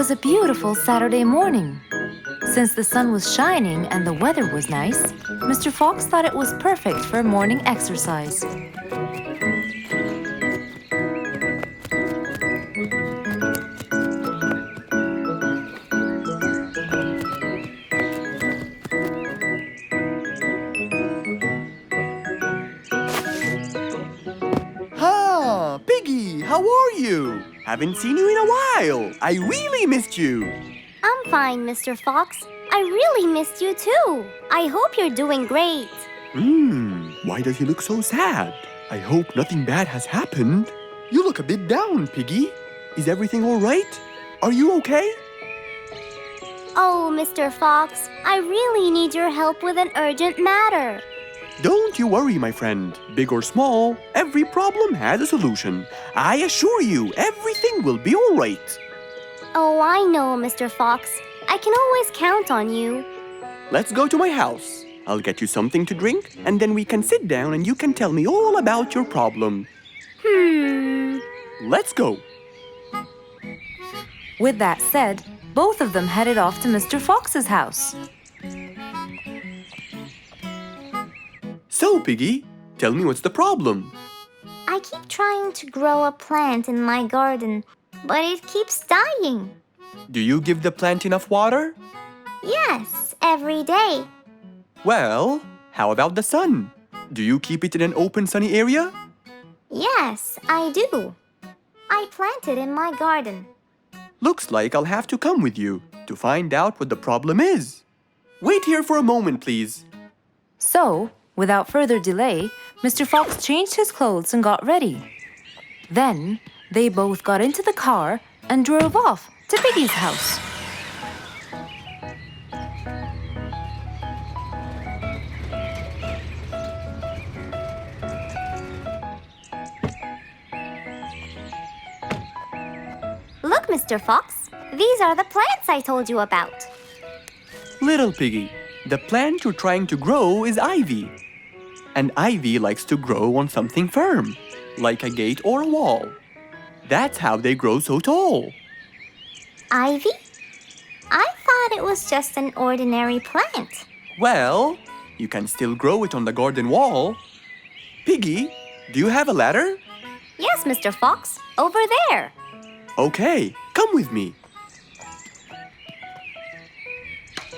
was a beautiful Saturday morning. Since the sun was shining and the weather was nice, Mr. Fox thought it was perfect for morning exercise. Piggy, how are you? Haven't seen you in a while. I really missed you. I'm fine, Mr. Fox. I really missed you too. I hope you're doing great. Why does he look so sad? I hope nothing bad has happened. You look a bit down, Piggy. Is everything all right? Are you okay? Oh, Mr. Fox, I really need your help with an urgent matter. Don't you worry, my friend. Big or small, every problem has a solution. I assure you, everything will be all right. Oh, I know, Mr. Fox. I can always count on you. Let's go to my house. I'll get you something to drink, and then we can sit down and you can tell me all about your problem. Let's go. With that said, both of them headed off to Mr. Fox's house. So, Piggy, tell me what's the problem? I keep trying to grow a plant in my garden, but it keeps dying. Do you give the plant enough water? Yes, every day. Well, how about the sun? Do you keep it in an open, sunny area? Yes, I do. I planted in my garden. Looks like I'll have to come with you to find out what the problem is. Wait here for a moment, please. So, without further delay, Mr. Fox changed his clothes and got ready. Then, they both got into the car and drove off to Piggy's house. Look, Mr. Fox, these are the plants I told you about. Little Piggy, the plant you're trying to grow is ivy. And ivy likes to grow on something firm, like a gate or a wall. That's how they grow so tall. Ivy? I thought it was just an ordinary plant. Well, you can still grow it on the garden wall. Piggy, do you have a ladder? Yes, Mr. Fox, over there. Okay, come with me.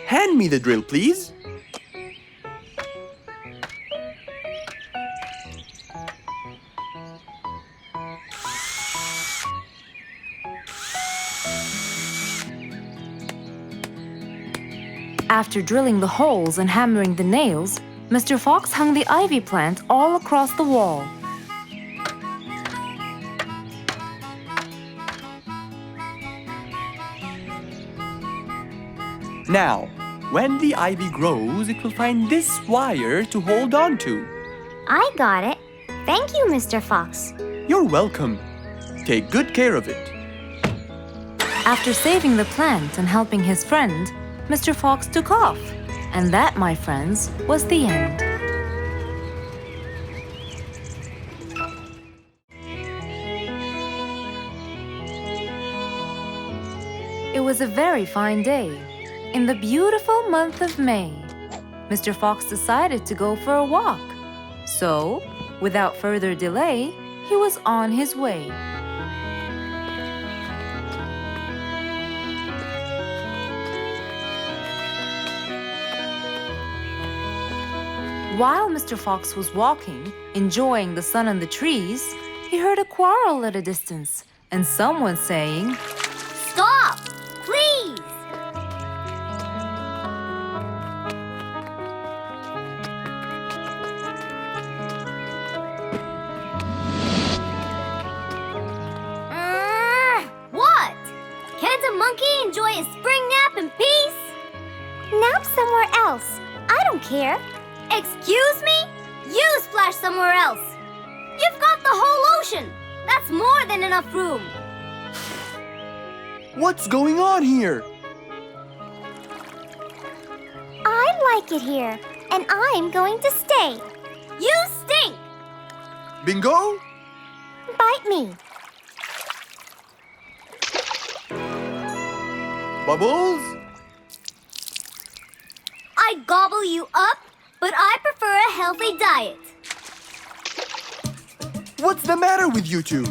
Hand me the drill, please. After drilling the holes and hammering the nails, Mr. Fox hung the ivy plant all across the wall. Now, when the ivy grows, it will find this wire to hold on to. I got it. Thank you, Mr. Fox. You're welcome. Take good care of it. After saving the plant and helping his friend, Mr. Fox took off. And that, my friends, was the end. It was a very fine day. In the beautiful month of May, Mr. Fox decided to go for a walk. So, without further delay, he was on his way. While Mr. Fox was walking, enjoying the sun and the trees, he heard a quarrel at a distance and someone saying, Stop! Please! What? Can't a monkey enjoy a spring nap in peace? Nap somewhere else. I don't care. Excuse me? You splash somewhere else. You've got the whole ocean. That's more than enough room. What's going on here? I like it here, and I'm going to stay. You stink! Bingo? Bite me. Bubbles? I gobble you up, but I prefer a healthy diet. What's the matter with you two?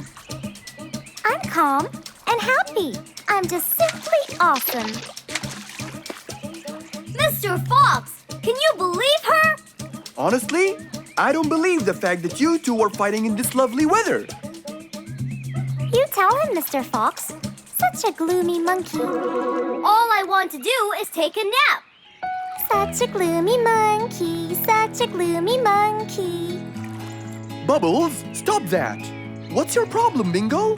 I'm calm and happy. I'm just simply awesome. Mr. Fox, can you believe her? Honestly, I don't believe the fact that you two are fighting in this lovely weather. You tell him, Mr. Fox. Such a gloomy monkey. All I want to do is take a nap. Such a gloomy monkey, such a gloomy monkey. Bubbles, stop that. What's your problem, Bingo?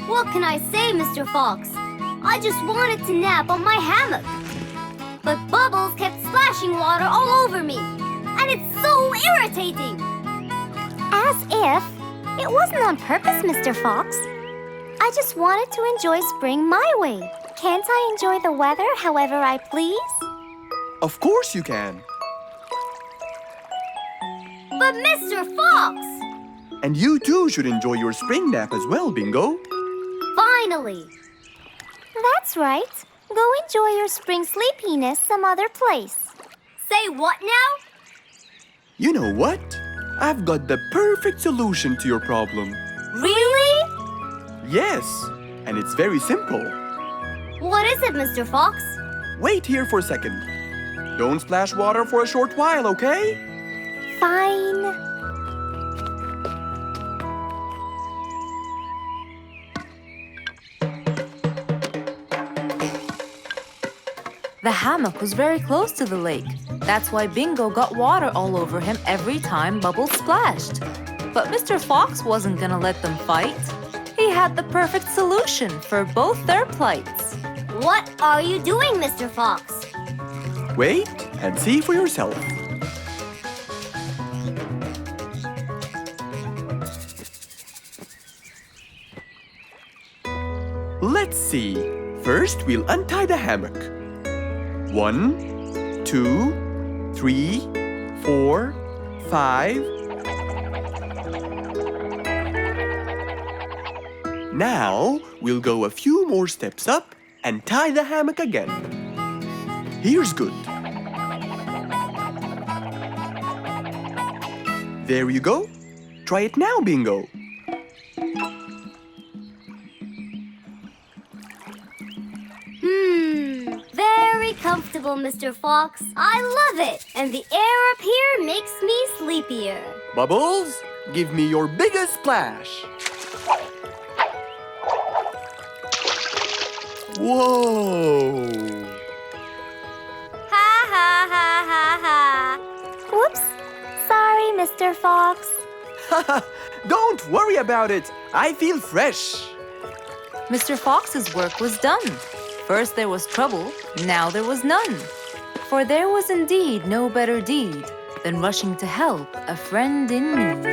What can I say, Mr. Fox? I just wanted to nap on my hammock. But Bubbles kept splashing water all over me. And it's so irritating. As if it wasn't on purpose, Mr. Fox. I just wanted to enjoy spring my way. Can't I enjoy the weather however I please? Of course you can. But Mr. Fox! And you too should enjoy your spring nap as well, Bingo. Finally! That's right. Go enjoy your spring sleepiness some other place. Say what now? You know what? I've got the perfect solution to your problem. Really? Yes, and it's very simple. What is it, Mr. Fox? Wait here for a second. Don't splash water for a short while, okay? Fine. The hammock was very close to the lake. That's why Bingo got water all over him every time Bubbles splashed. But Mr. Fox wasn't gonna let them fight. He had the perfect solution for both their plights. What are you doing, Mr. Fox? Wait and see for yourself. Let's see. First, we'll untie the hammock. 1, 2, 3, 4, 5. Now, we'll go a few more steps up and tie the hammock again. Here's good. There you go. Try it now, Bingo. Very comfortable, Mr. Fox. I love it. And the air up here makes me sleepier. Bubbles, give me your biggest splash. Whoa! Ha ha ha ha ha. Whoops. Sorry, Mr. Fox. Don't worry about it. I feel fresh. Mr. Fox's work was done. First there was trouble, now there was none. For there was indeed no better deed than rushing to help a friend in need.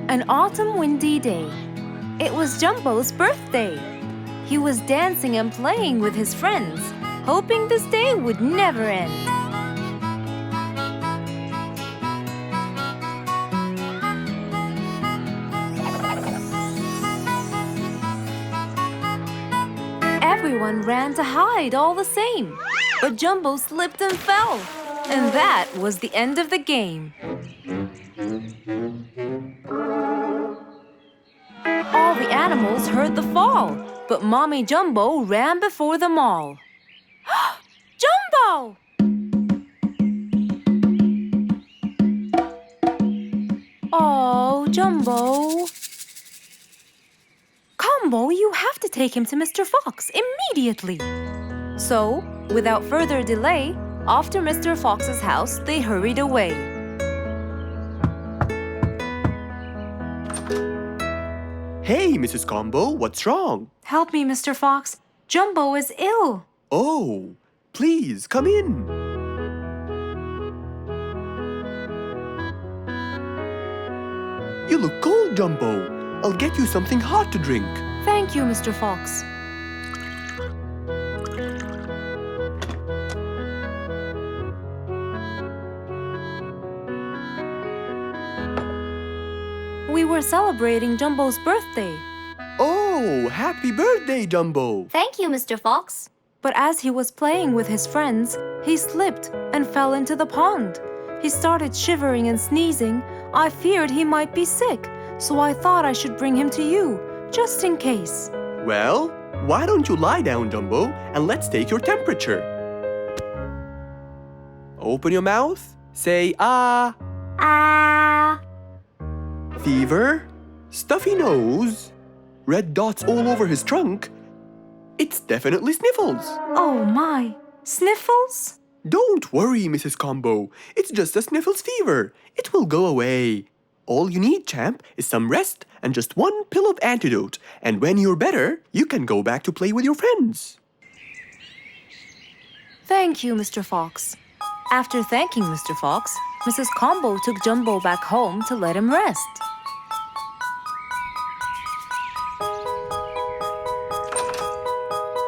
An autumn windy day. It was Jumbo's birthday. He was dancing and playing with his friends, hoping this day would never end. Everyone ran to hide all the same, but Jumbo slipped and fell, and that was the end of the game. All the animals heard the fall, but Mommy Jumbo ran before them all. Jumbo! Oh, Jumbo. Combo, you have to take him to Mr. Fox immediately. So, without further delay, off to Mr. Fox's house they hurried away. Hey, Mrs. Combo, what's wrong? Help me, Mr. Fox. Jumbo is ill. Oh, please, come in. You look cold, Jumbo. I'll get you something hot to drink. Thank you, Mr. Fox. We were celebrating Jumbo's birthday. Oh, Oh, happy birthday, Jumbo! Thank you, Mr. Fox. But as he was playing with his friends, he slipped and fell into the pond. He started shivering and sneezing. I feared he might be sick, so I thought I should bring him to you, just in case. Well, why don't you lie down, Jumbo, and let's take your temperature. Open your mouth. Say ah. Ah. Fever, stuffy nose, red dots all over his trunk. It's definitely sniffles. Oh my, sniffles? Don't worry, Mrs. Combo. It's just a sniffles fever. It will go away. All you need, champ, is some rest and just one pill of antidote. And when you're better, you can go back to play with your friends. Thank you, Mr. Fox. After thanking Mr. Fox, Mrs. Combo took Jumbo back home to let him rest.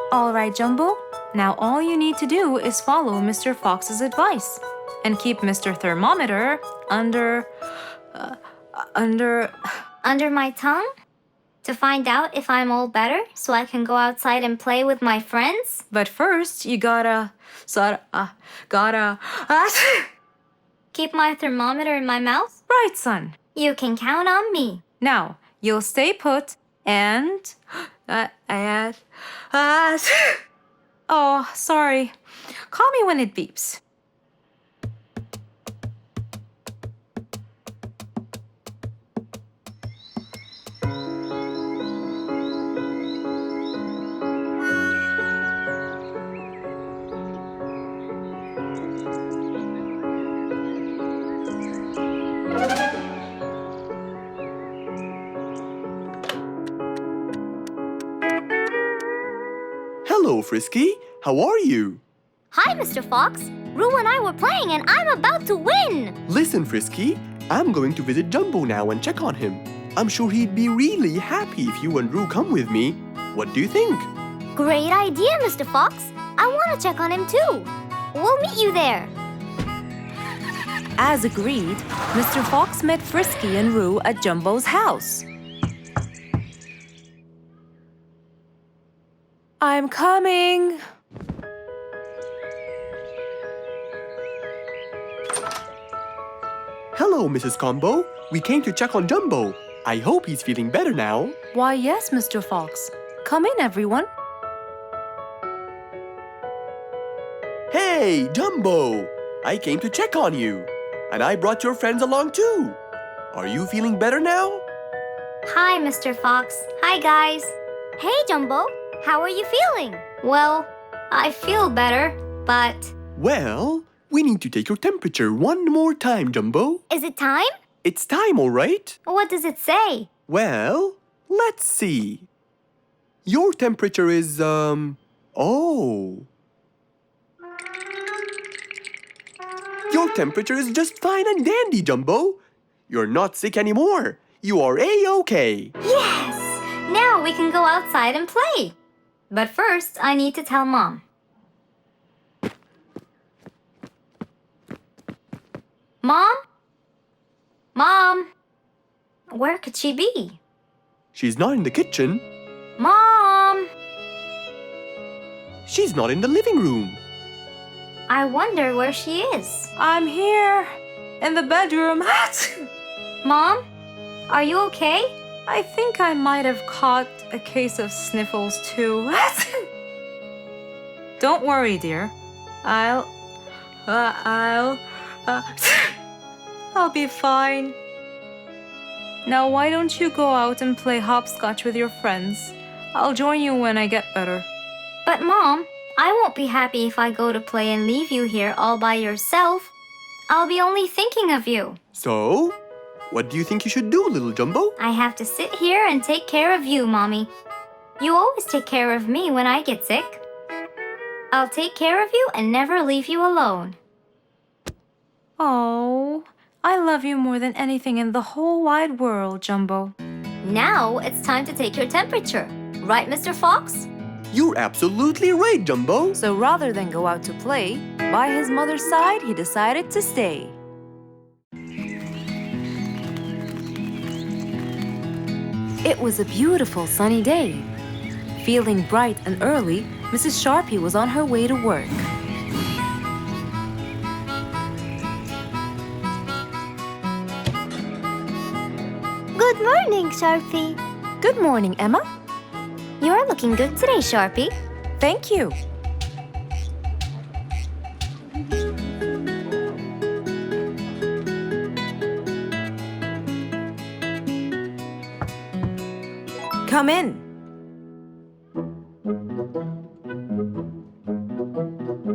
All right, Jumbo. Now all you need to do is follow Mr. Fox's advice and keep Mr. Thermometer under Under my tongue? To find out if I'm all better so I can go outside and play with my friends? But first, you gotta Keep my thermometer in my mouth? right, son. You can count on me. Now, you'll stay put and oh, sorry. Call me when it beeps. Hello, Frisky. How are you? Hi, Mr. Fox. Roo and I were playing and I'm about to win. Listen, Frisky. I'm going to visit Jumbo now and check on him. I'm sure he'd be really happy if you and Roo come with me. What do you think? Great idea, Mr. Fox. I want to check on him too. We'll meet you there. As agreed, Mr. Fox met Frisky and Roo at Jumbo's house. I'm coming. Hello, Mrs. Combo. We came to check on Jumbo. I hope he's feeling better now. Why, yes, Mr. Fox. Come in, everyone. Hey, Jumbo! I came to check on you. And I brought your friends along too. Are you feeling better now? Hi, Mr. Fox. Hi, guys. Hey, Jumbo. How are you feeling? Well, I feel better, but... Well, we need to take your temperature one more time, Jumbo. Is it time? It's time, all right? What does it say? Well, let's see. Your temperature is, oh. Your temperature is just fine and dandy, Jumbo. You're not sick anymore. You are A-OK. Yes! Now we can go outside and play. But first, I need to tell Mom. Mom? Mom? Where could she be? She's not in the kitchen. Mom! She's not in the living room. I wonder where she is. I'm here, in the bedroom. Mom? Are you okay? I think I might have caught a case of sniffles too. Don't worry, dear. I'll be fine. Now why don't you go out and play hopscotch with your friends? I'll join you when I get better. But Mom, I won't be happy if I go to play and leave you here all by yourself. I'll be only thinking of you. So, what do you think you should do, little Jumbo? I have to sit here and take care of you, Mommy. You always take care of me when I get sick. I'll take care of you and never leave you alone. Oh, I love you more than anything in the whole wide world, Jumbo. Now it's time to take your temperature. Right, Mr. Fox? You're absolutely right, Jumbo. So rather than go out to play, by his mother's side, he decided to stay. It was a beautiful sunny day. Feeling bright and early, Mrs. Sharpie was on her way to work. Good morning, Sharpie. Good morning, Emma. You're looking good today, Sharpie. Thank you. Come in.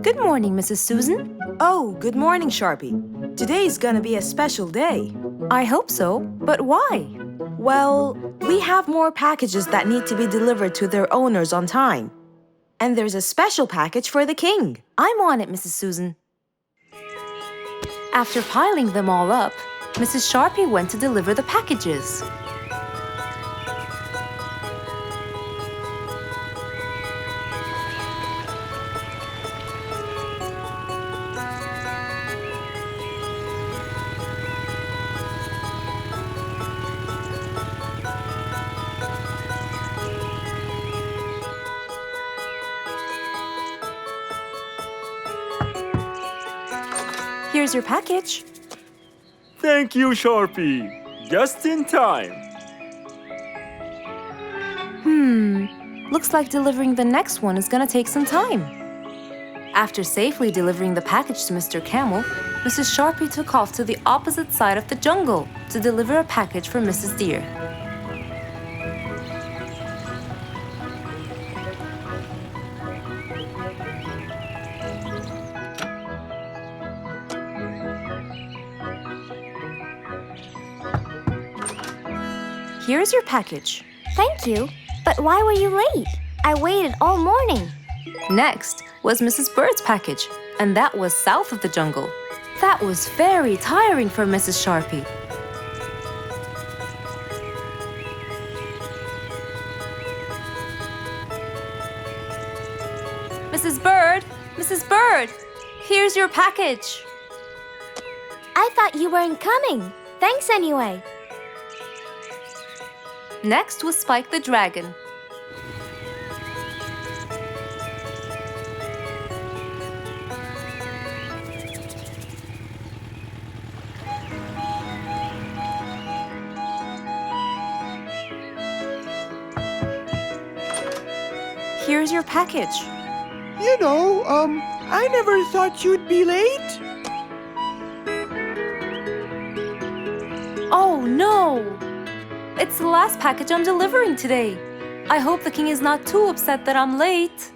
Good morning, Mrs. Susan. Oh, good morning, Sharpie. Today's gonna be a special day. I hope so, but why? Well, we have more packages that need to be delivered to their owners on time. And there's a special package for the king. I'm on it, Mrs. Susan. After piling them all up, Mrs. Sharpie went to deliver the packages. Here's your package. Thank you, Sharpie. Just in time. Looks like delivering the next one is gonna take some time. After safely delivering the package to Mr. Camel, Mrs. Sharpie took off to the opposite side of the jungle to deliver a package for Mrs. Deer. Here's your package. Thank you. But why were you late? I waited all morning. Next was Mrs. Bird's package, and that was south of the jungle. That was very tiring for Mrs. Sharpie. Mrs. Bird! Mrs. Bird! Here's your package. I thought you weren't coming. Thanks anyway. Next was Spike the Dragon. Here's your package. I never thought you'd be late. Oh no! It's the last package I'm delivering today. I hope the king is not too upset that I'm late.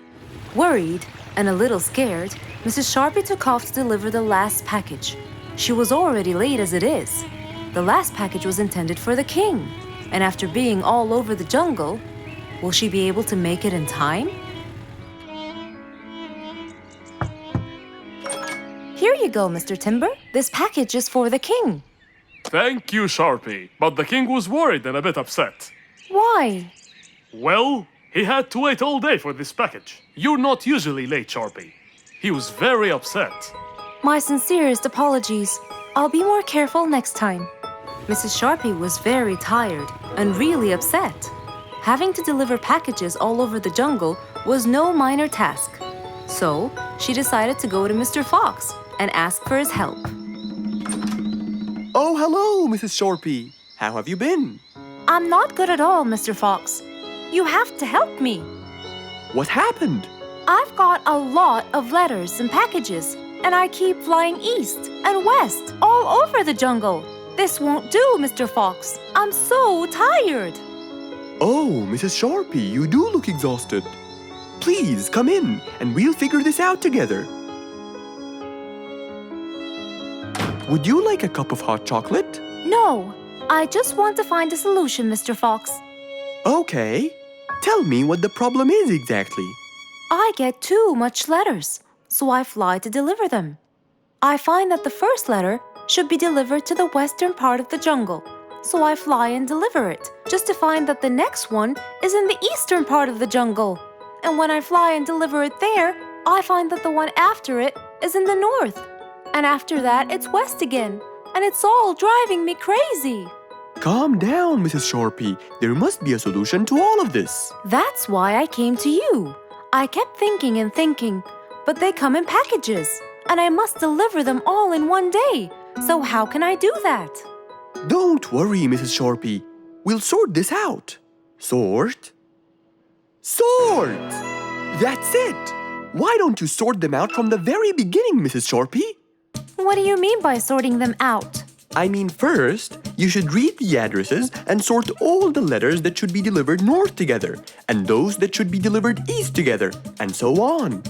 Worried and a little scared, Mrs. Sharpie took off to deliver the last package. She was already late as it is. The last package was intended for the king, and after being all over the jungle, will she be able to make it in time? Here you go, Mr. Timber. This package is for the king. Thank you, Sharpie. But the king was worried and a bit upset. Why? Well, he had to wait all day for this package. You're not usually late, Sharpie. He was very upset. My sincerest apologies. I'll be more careful next time. Mrs. Sharpie was very tired and really upset. Having to deliver packages all over the jungle was no minor task. So, she decided to go to Mr. Fox and ask for his help. Oh, hello, Mrs. Sharpie. How have you been? I'm not good at all, Mr. Fox. You have to help me. What happened? I've got a lot of letters and packages, and I keep flying east and west all over the jungle. This won't do, Mr. Fox. I'm so tired. Oh, Mrs. Sharpie, you do look exhausted. Please, come in, and we'll figure this out together. Would you like a cup of hot chocolate? No, I just want to find a solution, Mr. Fox. Okay. Tell me what the problem is exactly. I get too much letters, so I fly to deliver them. I find that the first letter should be delivered to the western part of the jungle, so I fly and deliver it, just to find that the next one is in the eastern part of the jungle. And when I fly and deliver it there, I find that the one after it is in the north. And after that, it's west again, and it's all driving me crazy. Calm down, Mrs. Sharpie. There must be a solution to all of this. That's why I came to you. I kept thinking and thinking, but they come in packages, and I must deliver them all in one day. So how can I do that? Don't worry, Mrs. Sharpie. We'll sort this out. Sort? Sort! That's it! Why don't you sort them out from the very beginning, Mrs. Sharpie? What do you mean by sorting them out? I mean, first, you should read the addresses and sort all the letters that should be delivered north together, and those that should be delivered east together, and so on.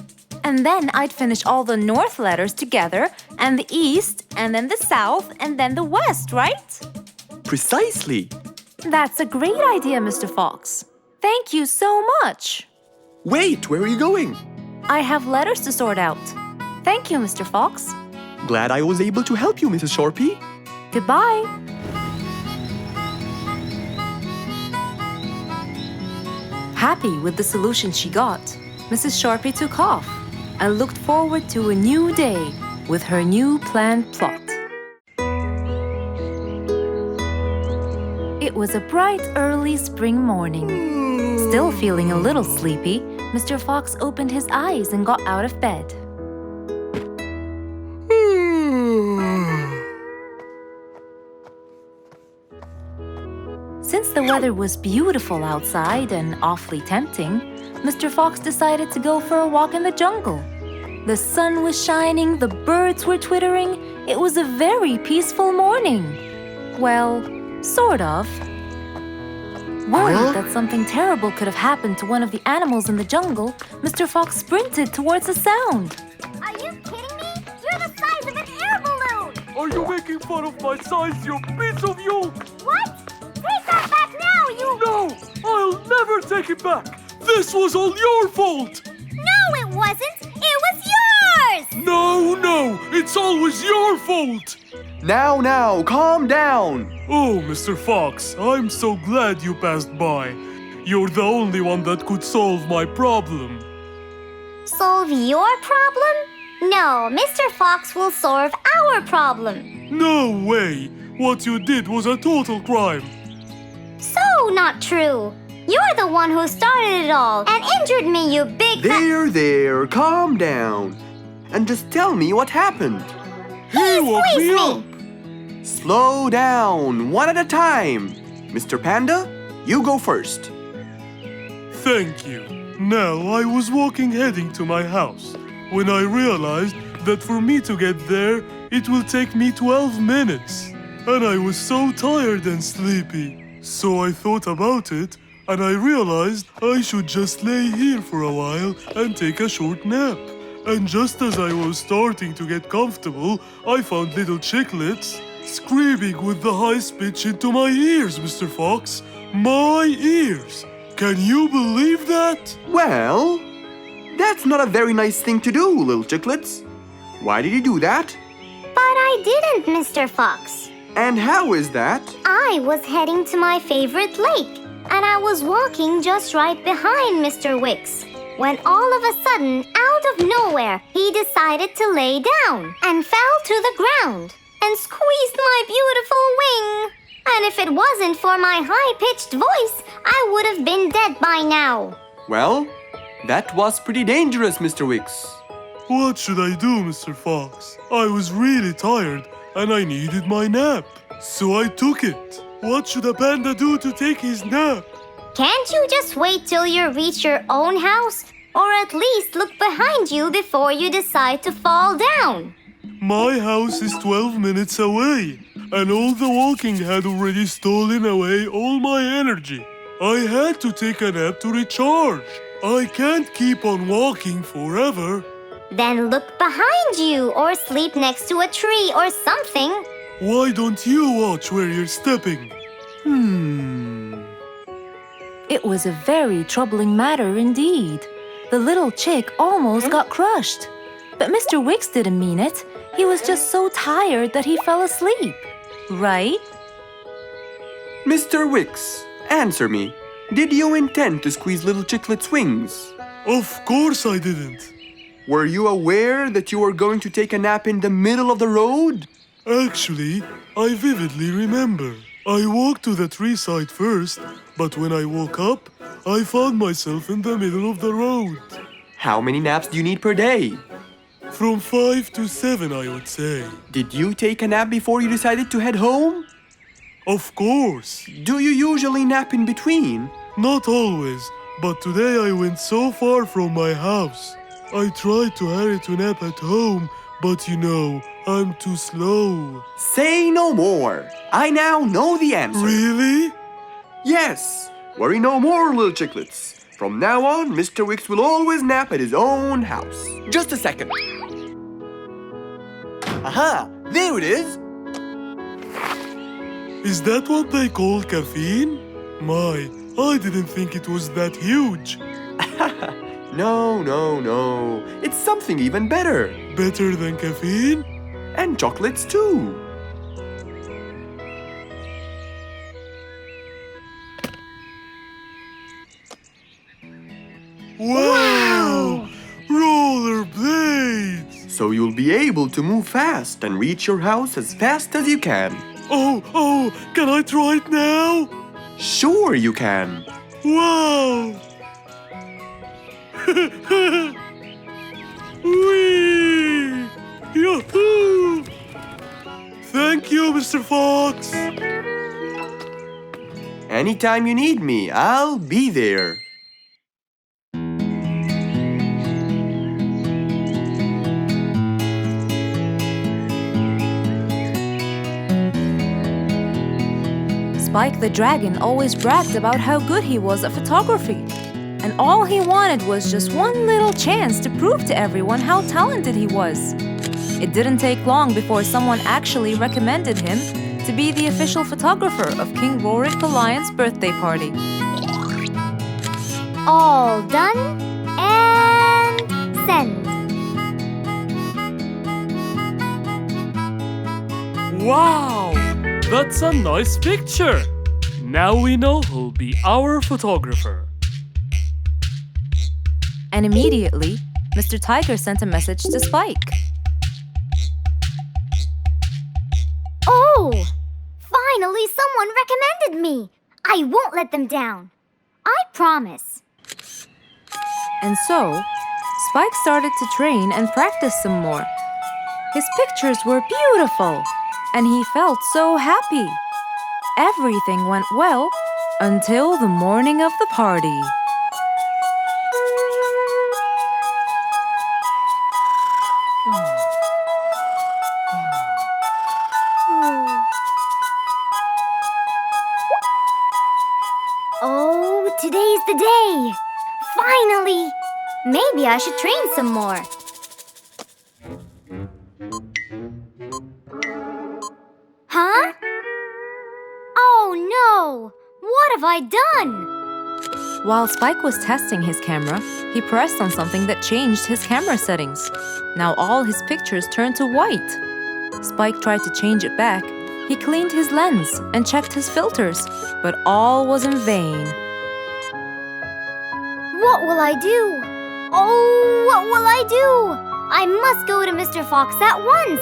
And then I'd finish all the north letters together, and the east, and then the south, and then the west, right? Precisely. That's a great idea, Mr. Fox. Thank you so much. Wait, where are you going? I have letters to sort out. Thank you, Mr. Fox. Glad I was able to help you, Mrs. Sharpie. Goodbye. Happy with the solution she got, Mrs. Sharpie took off and looked forward to a new day with her new planned plot. It was a bright early spring morning. Still feeling a little sleepy, Mr. Fox opened his eyes and got out of bed. Since the weather was beautiful outside and awfully tempting, Mr. Fox decided to go for a walk in the jungle. The sun was shining, the birds were twittering. It was a very peaceful morning. Well, sort of. Worried that something terrible could have happened to one of the animals in the jungle, Mr. Fox sprinted towards the sound. Are you kidding me? You're the size of an air balloon! Are you making fun of my size, you piece of yolk? What? Take that back now, you... No! I'll never take it back! This was all your fault! No, it wasn't! It was yours! No! It's always your fault! Now, calm down. Oh, Mr. Fox, I'm so glad you passed by. You're the only one that could solve my problem. Solve your problem? No, Mr. Fox will solve our problem. No way! What you did was a total crime. So not true. You're the one who started it all and injured me, you big... There, calm down. And just tell me what happened. He woke me up. Slow down, one at a time. Mr. Panda, you go first. Thank you. Now, I was walking heading to my house when I realized that for me to get there, it will take me 12 minutes. And I was so tired and sleepy. So I thought about it, and I realized I should just lay here for a while and take a short nap. And just as I was starting to get comfortable, I found little chicklets screaming with the highest pitch into my ears, Mr. Fox. My ears! Can you believe that? Well, that's not a very nice thing to do, little chicklets. Why did you do that? But I didn't, Mr. Fox. And how is that? I was heading to my favorite lake, and I was walking just right behind Mr. Wicks, when all of a sudden, out of nowhere, he decided to lay down and fell to the ground and squeezed my beautiful wing. And if it wasn't for my high-pitched voice, I would have been dead by now. Well, that was pretty dangerous, Mr. Wicks. What should I do, Mr. Fox? I was really tired and I needed my nap. So I took it. What should a panda do to take his nap? Can't you just wait till you reach your own house? Or at least look behind you before you decide to fall down? My house is 12 minutes away, and all the walking had already stolen away all my energy. I had to take a nap to recharge. I can't keep on walking forever. Then look behind you or sleep next to a tree or something. Why don't you watch where you're stepping? It was a very troubling matter indeed. The little chick almost got crushed. But Mr. Wicks didn't mean it. He was just so tired that he fell asleep. Right? Mr. Wicks, answer me. Did you intend to squeeze little Chicklet's wings? Of course I didn't. Were you aware that you were going to take a nap in the middle of the road? Actually, I vividly remember. I walked to the tree side first, but when I woke up, I found myself in the middle of the road. How many naps do you need per day? From 5 to 7, I would say. Did you take a nap before you decided to head home? Of course. Do you usually nap in between? Not always, but today I went so far from my house. I tried to hurry to nap at home, but you know, I'm too slow. Say no more. I now know the answer. Really? Yes. Worry no more, little chicklets. From now on, Mr. Wicks will always nap at his own house. Just a second. Aha! There it is! Is that what they call caffeine? My, I didn't think it was that huge. No. It's something even better. Better than caffeine? And chocolates too. Wow! Rollerblades! So you'll be able to move fast and reach your house as fast as you can. Oh, can I try it now? Sure you can. Wow! Whee! Yahoo! Thank you, Mr. Fox. Anytime you need me, I'll be there. Spike the dragon always bragged about how good he was at photography. And all he wanted was just one little chance to prove to everyone how talented he was. It didn't take long before someone actually recommended him to be the official photographer of King Rorik the Lion's birthday party. All done and send. Wow! That's a nice picture. Now we know who'll be our photographer. And immediately, Mr. Tiger sent a message to Spike. Oh! Finally, someone recommended me. I won't let them down. I promise. And so, Spike started to train and practice some more. His pictures were beautiful, and he felt so happy. Everything went well until the morning of the party. Oh, today's the day. Finally! Maybe I should train some more. Huh? Oh no! What have I done? While Spike was testing his camera, he pressed on something that changed his camera settings. Now all his pictures turned to white. Spike tried to change it back. He cleaned his lens and checked his filters, but all was in vain. What will I do? Oh, what will I do? I must go to Mr. Fox at once.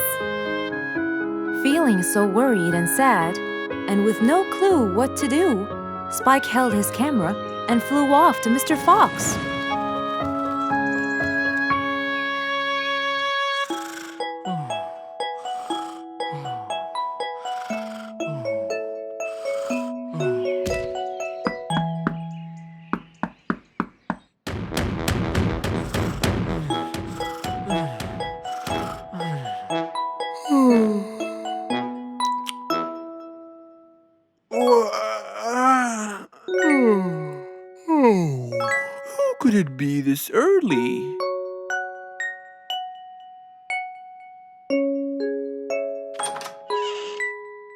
Feeling so worried and sad, and with no clue what to do, Spike held his camera and flew off to Mr. Fox. How could it be this early?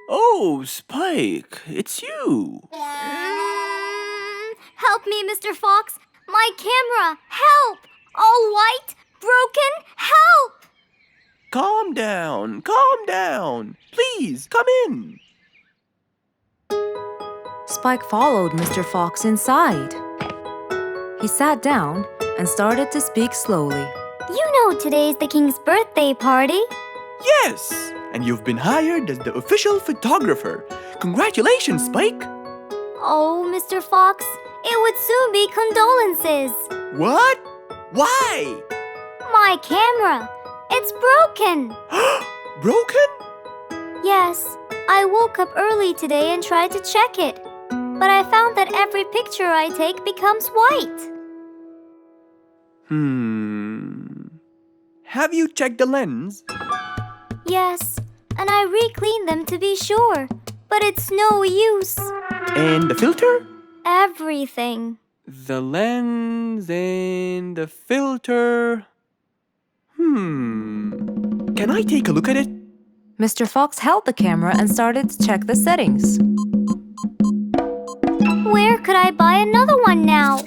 Oh, Spike, it's you. Help me, Mr. Fox. My camera. Help! All white, broken. Help! Calm down. Please, come in. Spike followed Mr. Fox inside. He sat down and started to speak slowly. You know today's the king's birthday party. Yes, and you've been hired as the official photographer. Congratulations, Spike! Oh, Mr. Fox, it would soon be condolences. What? Why? My camera. It's broken. Broken? Yes, I woke up early today and tried to check it. But I found that every picture I take becomes white. Have you checked the lens? Yes, and I re-cleaned them to be sure. But it's no use. And the filter? Everything. The lens and the filter. Can I take a look at it? Mr. Fox held the camera and started to check the settings. Where could I buy another one now?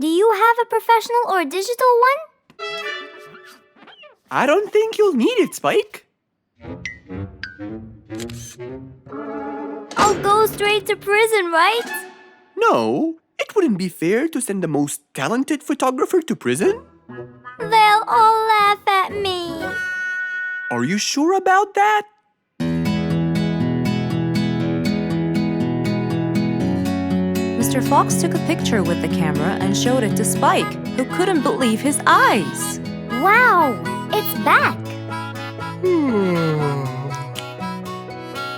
Do you have a professional or digital one? I don't think you'll need it, Spike. I'll go straight to prison, right? No, it wouldn't be fair to send the most talented photographer to prison. They'll all laugh at me. Are you sure about that? Mr. Fox took a picture with the camera and showed it to Spike, who couldn't believe his eyes. Wow, it's back.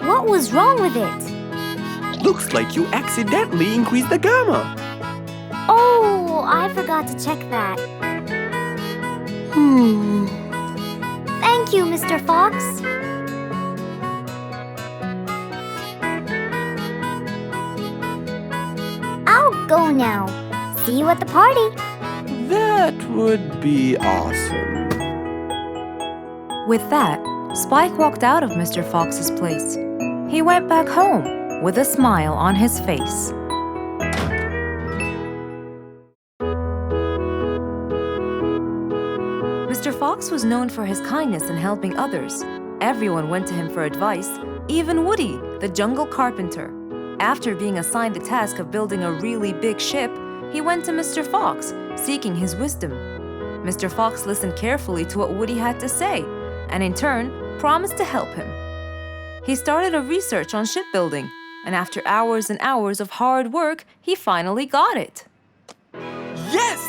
What was wrong with it? Looks like you accidentally increased the gamma. Oh, I forgot to check that. Thank you, Mr. Fox. I'll go now. See you at the party. That would be awesome. With that, Spike walked out of Mr. Fox's place. He went back home with a smile on his face. Mr. Fox was known for his kindness in helping others. Everyone went to him for advice, even Woody, the jungle carpenter. After being assigned the task of building a really big ship, he went to Mr. Fox, seeking his wisdom. Mr. Fox listened carefully to what Woody had to say, and in turn, promised to help him. He started a research on shipbuilding, and after hours and hours of hard work, he finally got it. Yes!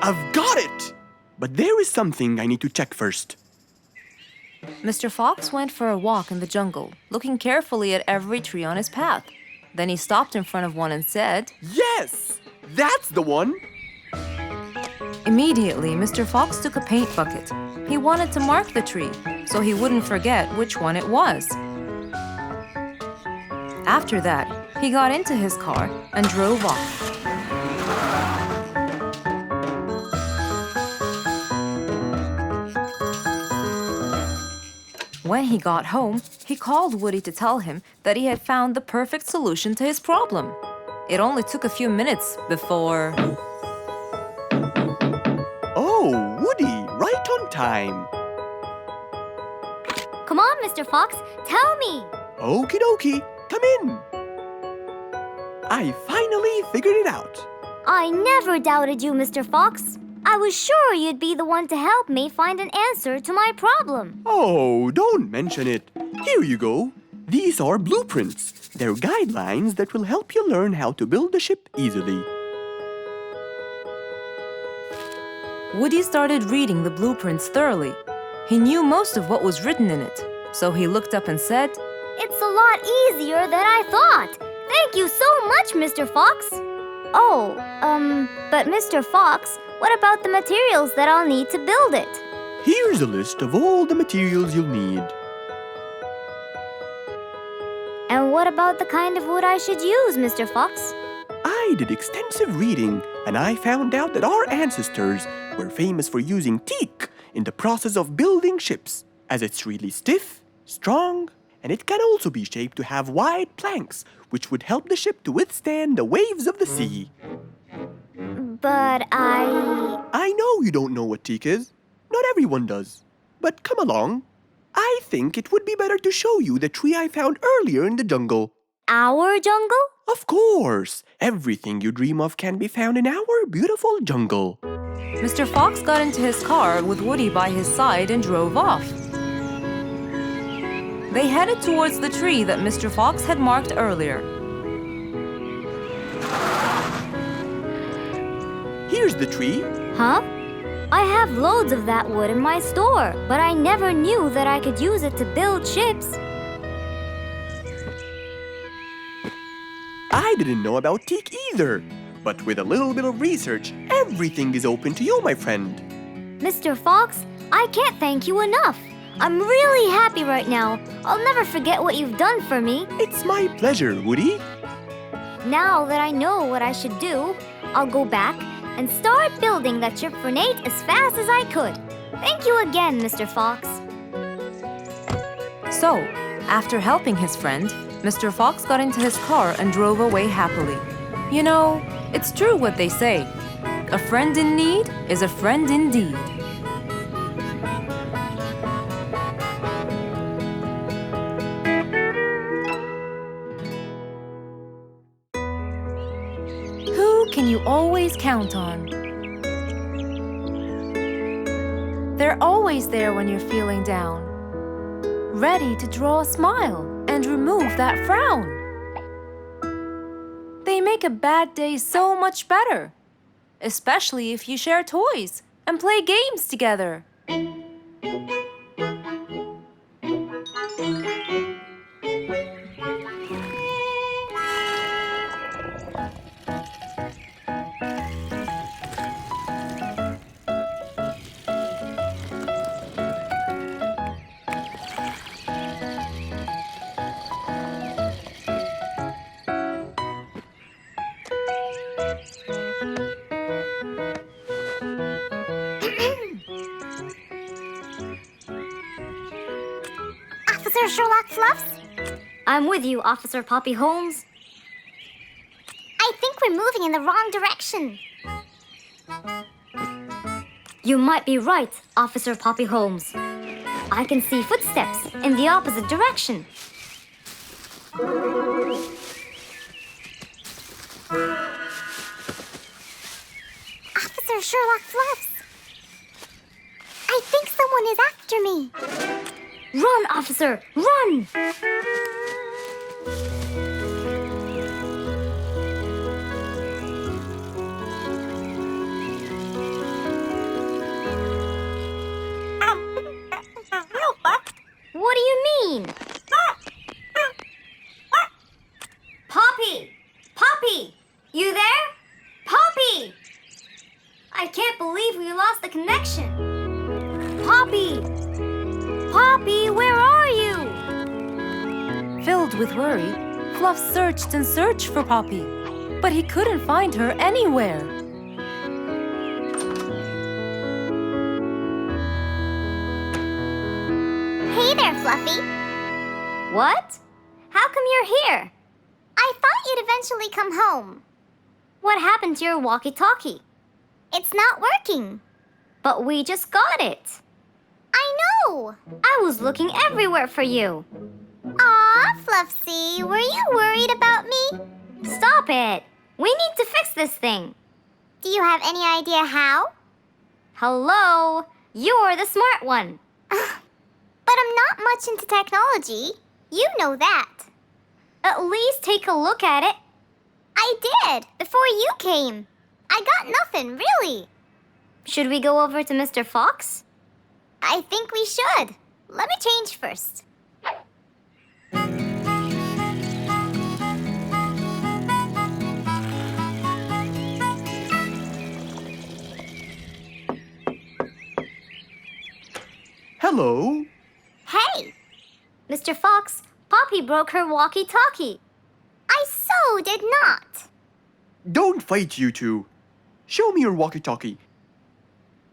I've got it! But there is something I need to check first. Mr. Fox went for a walk in the jungle, looking carefully at every tree on his path. Then he stopped in front of one and said, Yes! That's the one! Immediately, Mr. Fox took a paint bucket. He wanted to mark the tree, so he wouldn't forget which one it was. After that, he got into his car and drove off. When he got home, he called Woody to tell him that he had found the perfect solution to his problem. It only took a few minutes before... Oh, Woody, right on time. Come on, Mr. Fox, tell me. Okie dokie, come in. I finally figured it out. I never doubted you, Mr. Fox. I was sure you'd be the one to help me find an answer to my problem. Oh, don't mention it. Here you go. These are blueprints. They're guidelines that will help you learn how to build the ship easily. Woody started reading the blueprints thoroughly. He knew most of what was written in it, so he looked up and said, It's a lot easier than I thought. Thank you so much, Mr. Fox. Oh, but Mr. Fox, what about the materials that I'll need to build it? Here's a list of all the materials you'll need. And what about the kind of wood I should use, Mr. Fox? I did extensive reading, and I found out that our ancestors were famous for using teak in the process of building ships, as it's really stiff, strong, and it can also be shaped to have wide planks, which would help the ship to withstand the waves of the sea. But I know you don't know what teak is. Not everyone does. But come along. I think it would be better to show you the tree I found earlier in the jungle. Our jungle? Of course! Everything you dream of can be found in our beautiful jungle. Mr. Fox got into his car with Woody by his side and drove off. They headed towards the tree that Mr. Fox had marked earlier. Here's the tree. Huh? I have loads of that wood in my store, but I never knew that I could use it to build ships. I didn't know about teak either. But with a little bit of research, everything is open to you, my friend. Mr. Fox, I can't thank you enough. I'm really happy right now. I'll never forget what you've done for me. It's my pleasure, Woody. Now that I know what I should do, I'll go back and start building that ship for Nate as fast as I could. Thank you again, Mr. Fox. So, after helping his friend, Mr. Fox got into his car and drove away happily. You know, it's true what they say. A friend in need is a friend indeed. Who can you always count on? They're always there when you're feeling down, ready to draw a smile and remove that frown. They make a bad day so much better, especially if you share toys and play games together. Officer Sherlock Fluffs? I'm with you, Officer Poppy Holmes. I think we're moving in the wrong direction. You might be right, Officer Poppy Holmes. I can see footsteps in the opposite direction. Officer Sherlock Fluffs! I think someone is after me. Run, officer! Run! What do you mean? Poppy! Poppy! You there? Poppy! I can't believe we lost the connection. Poppy! Poppy, where are you? Filled with worry, Fluff searched and searched for Poppy, but he couldn't find her anywhere. Hey there, Fluffy. What? How come you're here? I thought you'd eventually come home. What happened to your walkie-talkie? It's not working. But we just got it. I know! I was looking everywhere for you. Aw, Fluffsy, were you worried about me? Stop it! We need to fix this thing. Do you have any idea how? Hello? You're the smart one. But I'm not much into technology. You know that. At least take a look at it. I did, before you came. I got nothing, really. Should we go over to Mr. Fox? I think we should. Let me change first. Hello. Hey! Mr. Fox, Poppy broke her walkie-talkie. I so did not. Don't fight, you two. Show me your walkie-talkie.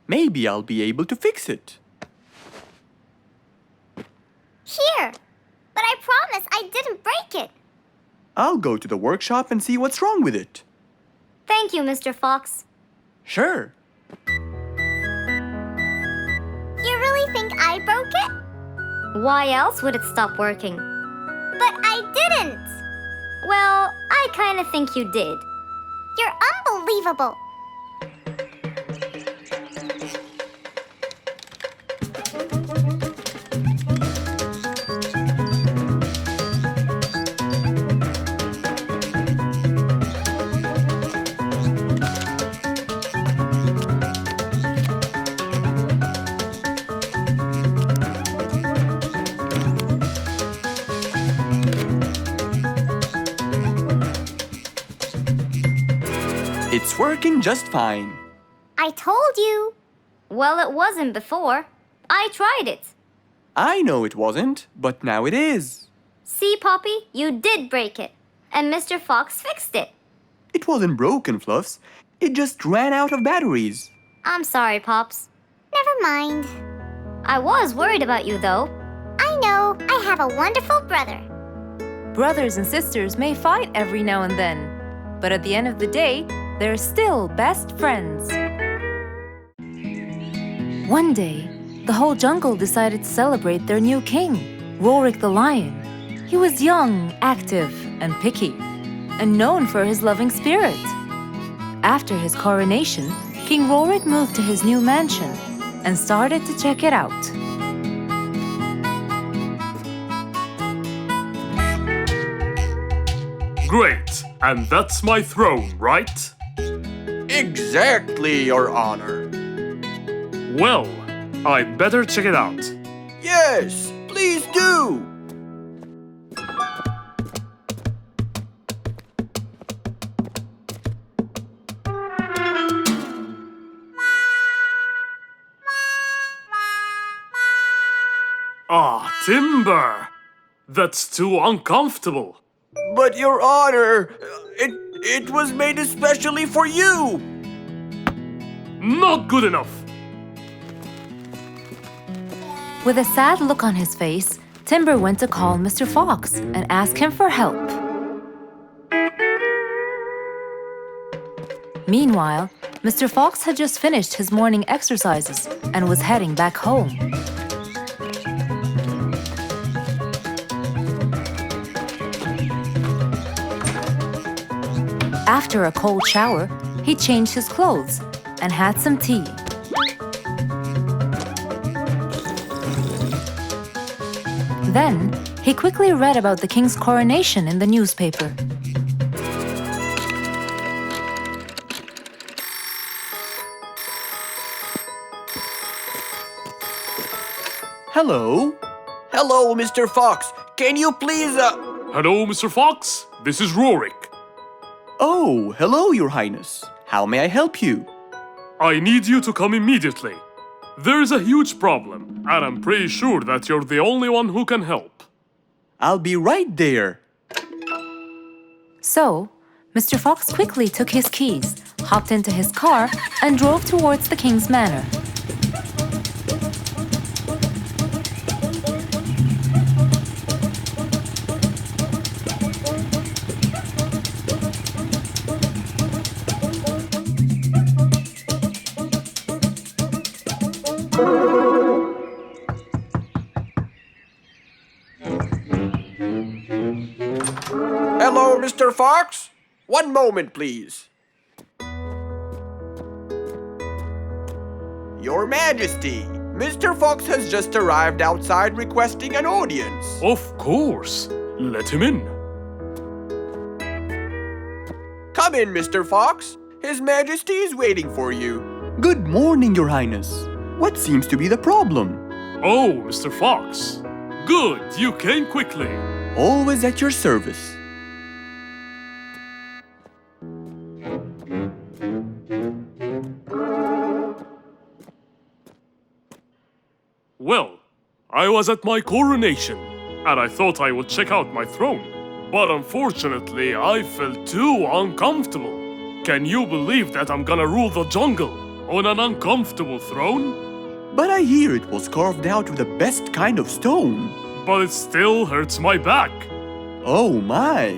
Maybe I'll be able to fix it. Here. But I promise I didn't break it. I'll go to the workshop and see what's wrong with it. Thank you, Mr. Fox. Sure. You really think I broke it? Why else would it stop working? But I didn't. Well, I kind of think you did. You're unbelievable. It's working just fine. I told you. Well, it wasn't before. I tried it. I know it wasn't, but now it is. See, Poppy, you did break it. And Mr. Fox fixed it. It wasn't broken, Fluffs. It just ran out of batteries. I'm sorry, Pops. Never mind. I was worried about you, though. I know. I have a wonderful brother. Brothers and sisters may fight every now and then, but at the end of the day, they're still best friends. One day, the whole jungle decided to celebrate their new king, Rorik the lion. He was young, active, and picky, and known for his loving spirit. After his coronation, King Rorik moved to his new mansion and started to check it out. Great, and that's my throne, right? Exactly, Your Honor. Well, I'd better check it out. Yes, please do. Ah, timber! That's too uncomfortable. But Your Honor, it was made especially for you. Not good enough. With a sad look on his face, Timber went to call Mr. Fox and ask him for help. Meanwhile, Mr. Fox had just finished his morning exercises and was heading back home. After a cold shower, he changed his clothes and had some tea. Then, he quickly read about the king's coronation in the newspaper. Hello? Hello, Mr. Fox. Can you please, Hello, Mr. Fox. This is Rorik. Oh, hello, Your Highness. How may I help you? I need you to come immediately. There's a huge problem, and I'm pretty sure that you're the only one who can help. I'll be right there. So, Mr. Fox quickly took his keys, hopped into his car, and drove towards the king's manor. Hello, Mr. Fox. One moment, please. Your Majesty, Mr. Fox has just arrived outside requesting an audience. Of course. Let him in. Come in, Mr. Fox. His Majesty is waiting for you. Good morning, Your Highness. What seems to be the problem? Oh, Mr. Fox. Good, you came quickly. Always at your service. Well, I was at my coronation, and I thought I would check out my throne. But unfortunately, I felt too uncomfortable. Can you believe that I'm gonna rule the jungle on an uncomfortable throne? But I hear it was carved out of the best kind of stone. But it still hurts my back. Oh my!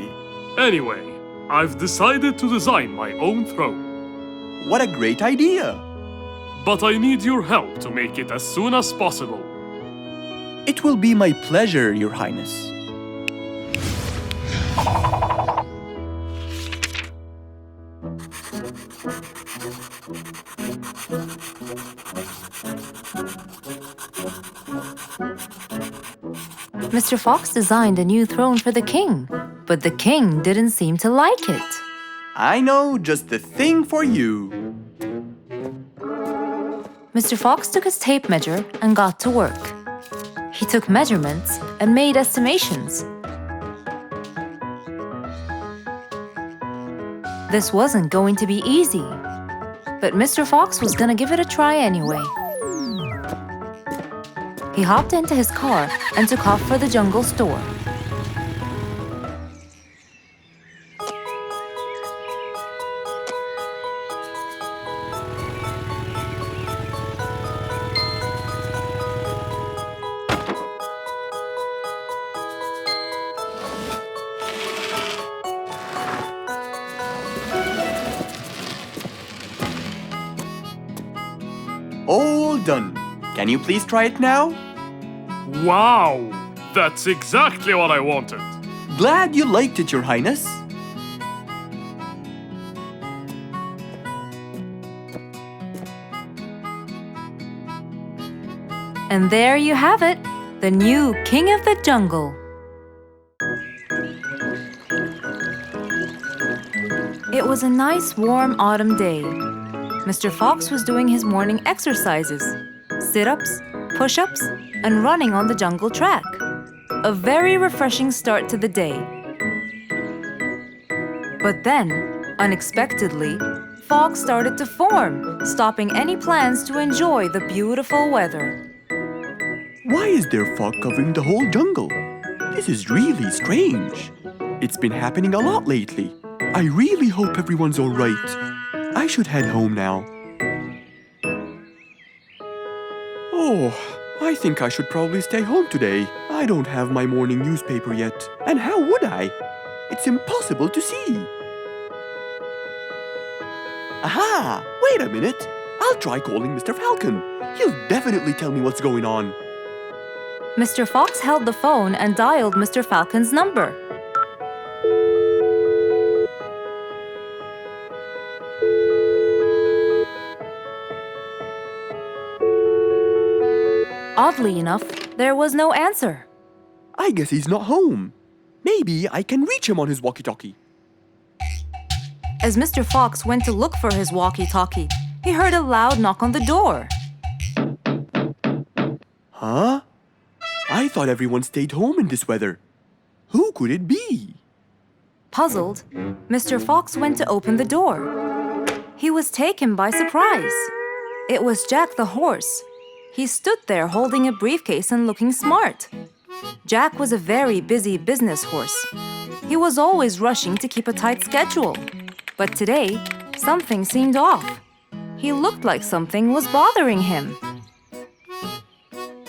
Anyway, I've decided to design my own throne. What a great idea! But I need your help to make it as soon as possible. It will be my pleasure, Your Highness. Mr. Fox designed a new throne for the king, but the king didn't seem to like it. I know just the thing for you. Mr. Fox took his tape measure and got to work. He took measurements and made estimations. This wasn't going to be easy. But Mr. Fox was gonna give it a try anyway. He hopped into his car and took off for the jungle store. All done. Can you please try it now? Wow! That's exactly what I wanted. Glad you liked it, Your Highness. And there you have it, the new King of the Jungle. It was a nice warm autumn day. Mr. Fox was doing his morning exercises, sit-ups, push-ups, and running on the jungle track. A very refreshing start to the day. But then, unexpectedly, fog started to form, stopping any plans to enjoy the beautiful weather. Why is there fog covering the whole jungle? This is really strange. It's been happening a lot lately. I really hope everyone's all right. I should head home now. Oh, I think I should probably stay home today. I don't have my morning newspaper yet. And how would I? It's impossible to see. Aha! Wait a minute. I'll try calling Mr. Falcon. He'll definitely tell me what's going on. Mr. Fox held the phone and dialed Mr. Falcon's number. Oddly enough, there was no answer. I guess he's not home. Maybe I can reach him on his walkie-talkie. As Mr. Fox went to look for his walkie-talkie, he heard a loud knock on the door. Huh? I thought everyone stayed home in this weather. Who could it be? Puzzled, Mr. Fox went to open the door. He was taken by surprise. It was Jack the horse. He stood there holding a briefcase and looking smart. Jack was a very busy business horse. He was always rushing to keep a tight schedule. But today, something seemed off. He looked like something was bothering him.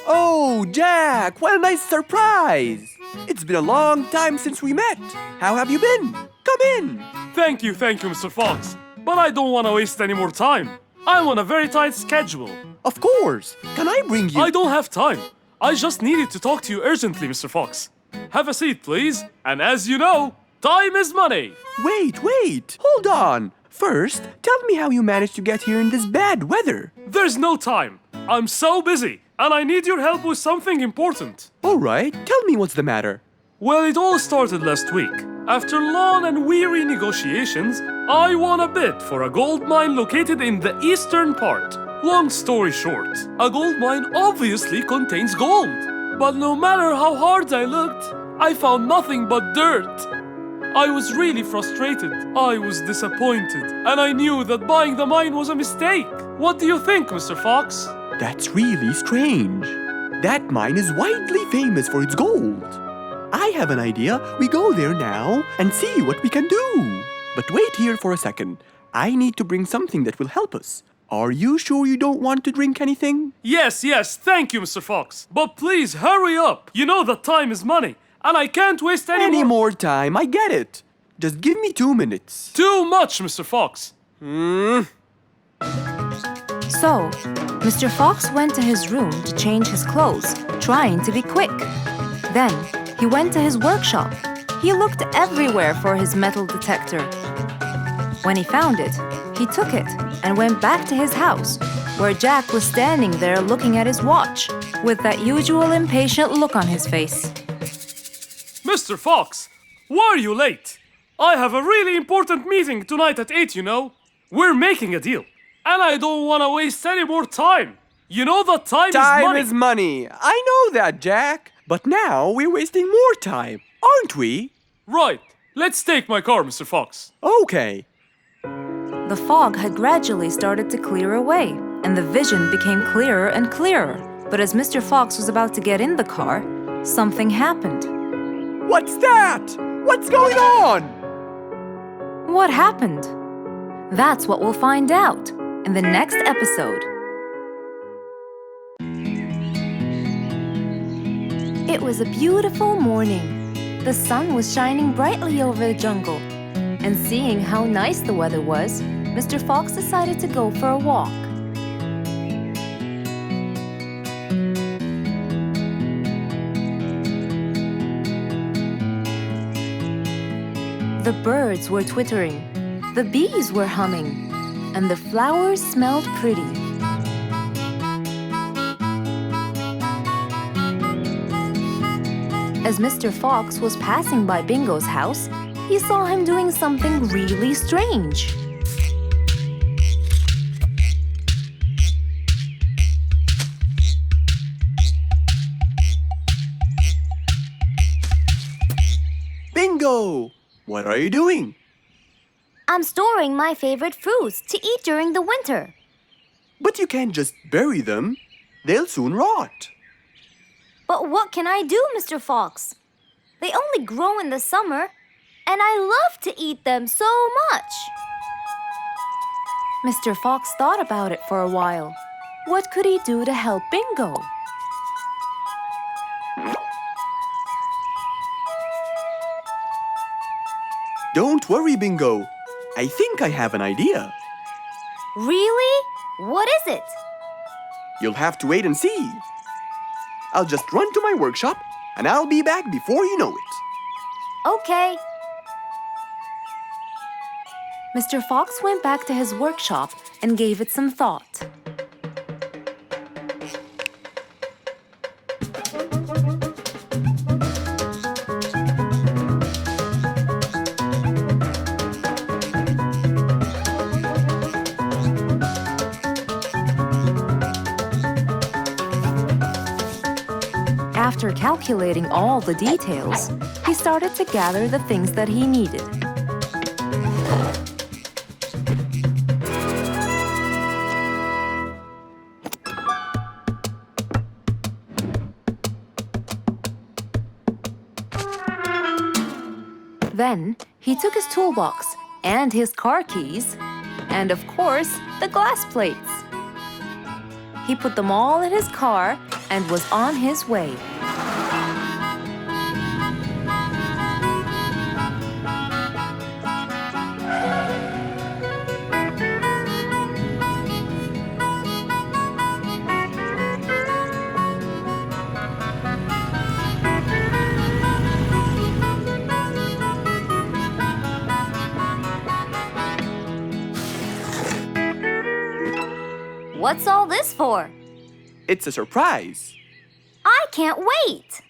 Oh, Jack, what a nice surprise! It's been a long time since we met. How have you been? Come in. Thank you, Mr. Fox. But I don't want to waste any more time. I'm on a very tight schedule. Of course. Can I bring you... I don't have time. I just needed to talk to you urgently, Mr. Fox. Have a seat, please. And as you know, time is money. Wait. Hold on. First, tell me how you managed to get here in this bad weather. There's no time. I'm so busy, and I need your help with something important. All right, tell me what's the matter. Well, it all started last week. After long and weary negotiations, I won a bid for a gold mine located in the eastern part. Long story short, a gold mine obviously contains gold. But no matter how hard I looked, I found nothing but dirt. I was really frustrated. I was disappointed, and I knew that buying the mine was a mistake. What do you think, Mr. Fox? That's really strange. That mine is widely famous for its gold. I have an idea. We go there now and see what we can do. But wait here for a second. I need to bring something that will help us. Are you sure you don't want to drink anything? Yes, thank you, Mr. Fox. But please, hurry up. You know that time is money, and I can't waste any more time. I get it. Just give me 2 minutes. Too much, Mr. Fox. So, Mr. Fox went to his room to change his clothes, trying to be quick. Then, he went to his workshop. He looked everywhere for his metal detector. When he found it, he took it and went back to his house, where Jack was standing there looking at his watch, with that usual impatient look on his face. Mr. Fox, why are you late? I have a really important meeting tonight at 8, you know. We're making a deal, and I don't want to waste any more time. You know that time is money. Time is money. I know that, Jack. But now we're wasting more time, aren't we? Right. Let's take my car, Mr. Fox. Okay. The fog had gradually started to clear away, and the vision became clearer and clearer. But as Mr. Fox was about to get in the car, something happened. What's that? What's going on? What happened? That's what we'll find out in the next episode. It was a beautiful morning. The sun was shining brightly over the jungle. And seeing how nice the weather was, Mr. Fox decided to go for a walk. The birds were twittering, the bees were humming, and the flowers smelled pretty. As Mr. Fox was passing by Bingo's house, he saw him doing something really strange. Bingo! What are you doing? I'm storing my favorite fruits to eat during the winter. But you can't just bury them. They'll soon rot. But what can I do, Mr. Fox? They only grow in the summer, and I love to eat them so much. Mr. Fox thought about it for a while. What could he do to help Bingo? Don't worry, Bingo. I think I have an idea. Really? What is it? You'll have to wait and see. I'll just run to my workshop, and I'll be back before you know it. Okay. Mr. Fox went back to his workshop and gave it some thought. After calculating all the details, he started to gather the things that he needed. Then he took his toolbox and his car keys, and of course, the glass plates. He put them all in his car and was on his way. What's all this for? It's a surprise. I can't wait!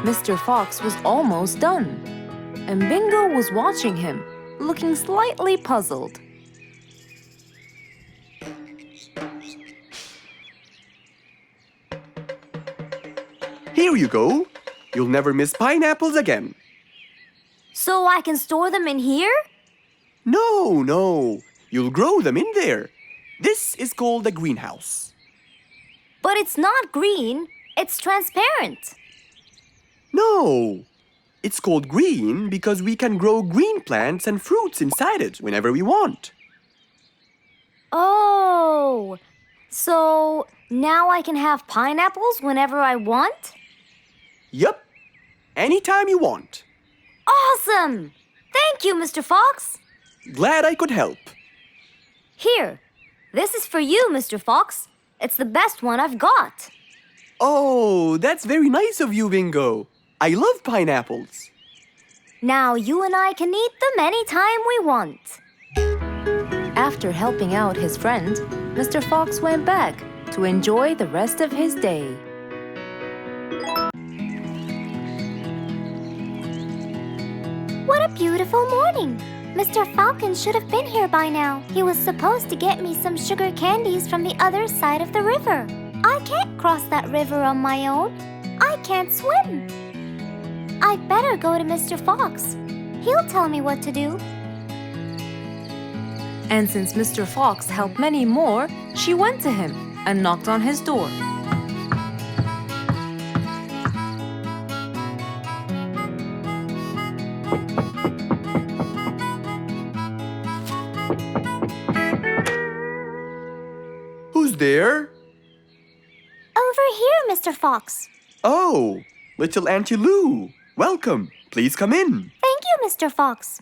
Mr. Fox was almost done, and Bingo was watching him, looking slightly puzzled. Here you go. You'll never miss pineapples again. So I can store them in here? No. You'll grow them in there. This is called a greenhouse. But it's not green, it's transparent. No. It's called green because we can grow green plants and fruits inside it whenever we want. Oh, so now I can have pineapples whenever I want? Yup. Anytime you want. Awesome! Thank you, Mr. Fox. Glad I could help. Here, this is for you, Mr. Fox. It's the best one I've got. Oh, that's very nice of you, Bingo. I love pineapples. Now you and I can eat them anytime we want. After helping out his friend, Mr. Fox went back to enjoy the rest of his day. What a beautiful morning. Mr. Falcon should have been here by now. He was supposed to get me some sugar candies from the other side of the river. I can't cross that river on my own. I can't swim. I'd better go to Mr. Fox. He'll tell me what to do. And since Mr. Fox helped many more, she went to him and knocked on his door. Who's there? Over here, Mr. Fox. Oh, little Auntie Lou. Welcome. Please come in. Thank you, Mr. Fox.